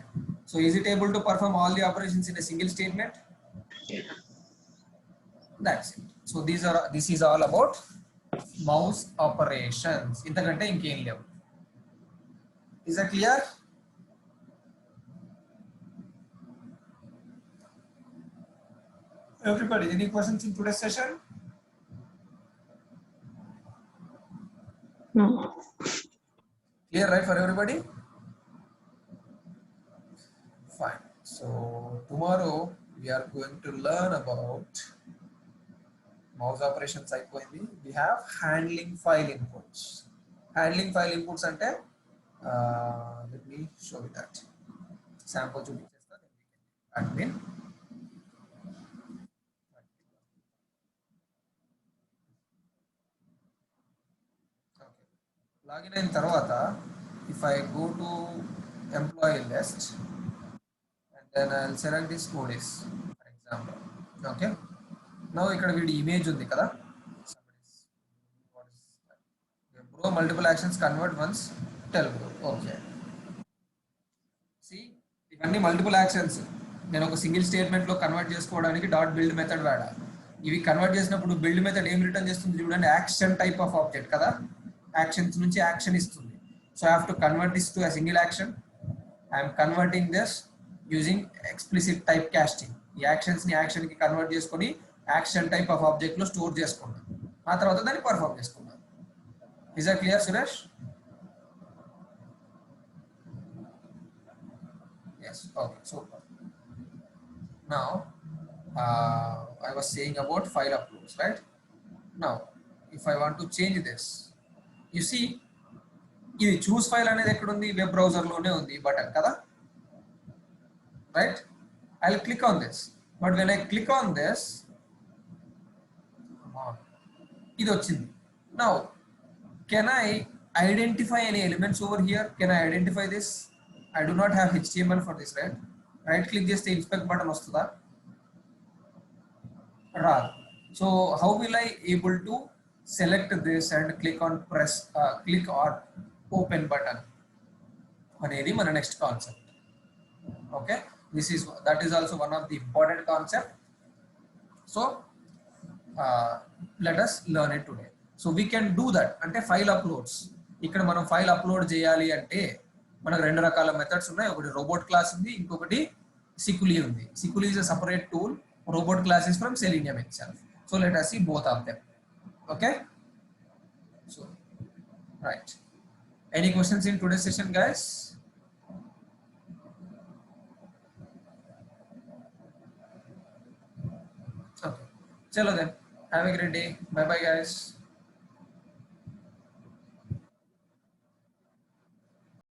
[SPEAKER 1] So is it able to perform all the operations in a single statement? That's it. So this is all about mouse operations. ఇంతకంటే ఇంకేం లేవు. Is that clear? Everybody, any questions in today's session?
[SPEAKER 4] No.
[SPEAKER 1] Clear, right, for everybody? Fine. So tomorrow we are going to learn about mouse operations అయిపోయింది. We have handling file inputs. Handling file inputs అంటే let me show you that. Sample చూపించేస్తా, admin. Okay. Login అయిన తర్వాత if I go to employee list and then I'll select this Modis for example. Okay. Now ఇక్కడ వీడి image ఉంది కదా, bro multiple actions convert once tell bro. Okay, సి ఇవన్నీ multiple actions నేను ఒక సింగిల్ స్టేట్మెంట్ లో కన్వర్ట్ చేసుకోవడానికి డాట్ బిల్డ్ మెథడ్ వాడా. ఇవి కన్వర్ట్ చేసినప్పుడు బిల్డ్ మెథడ్ ఏం రిటర్న్ చేస్తుంది చూడండి, యాక్షన్ టైప్ ఆఫ్ ఆబ్జెక్ట్ కదా. యాక్షన్స్ నుంచి యాక్షన్ ఇస్తుంది. So I have to convert this to a single action. I am converting this using explicit type casting. ఈ యాక్షన్స్ ని యాక్షన్ కి కన్వర్ట్ చేసుకొని యాక్షన్ టైప్ ఆఫ్ ఆబ్జెక్ట్ లో store చేసుకున్నాం, ఆ తర్వాత దాన్ని పర్ఫామ్ చేసుకున్నాం. Is that clear Suresh? yes, okay, super. Now I was saying about file uploads, right? Now if I want to change this, you see ఇది చూస్ file అనేది ఎక్కడ ఉంది? వెబ్ బ్రౌజర్ లోనే ఉంది బటన్ కదా, right? I will click on this, but when I click on this ఇది వచ్చింది. Now can I identify any elements over here? Can I identify this? I do not have HTML for this, right? Right click చేస్తే inspect button వస్తుందా? రాదు. So how will I able to select this and click on click or open button అనేది మన next concept. Okay, that is also one of the important concept. So let us learn it today. So we can do that. అంటే file uploads, ఇక్కడ మనం file upload చేయాలి అంటే మనకు రెండు రకాల మెథడ్స్ ఉన్నాయి. ఒకటి రోబోట్ క్లాస్ ఉంది, ఇంకొకటి సికులీ ఉంది. సికులీ is a separate tool, robot class is from Selenium itself. So let us see both of them. Okay, so right, any questions in today's session, guys? Okay, chalo then, have a great day. Bye bye, guys.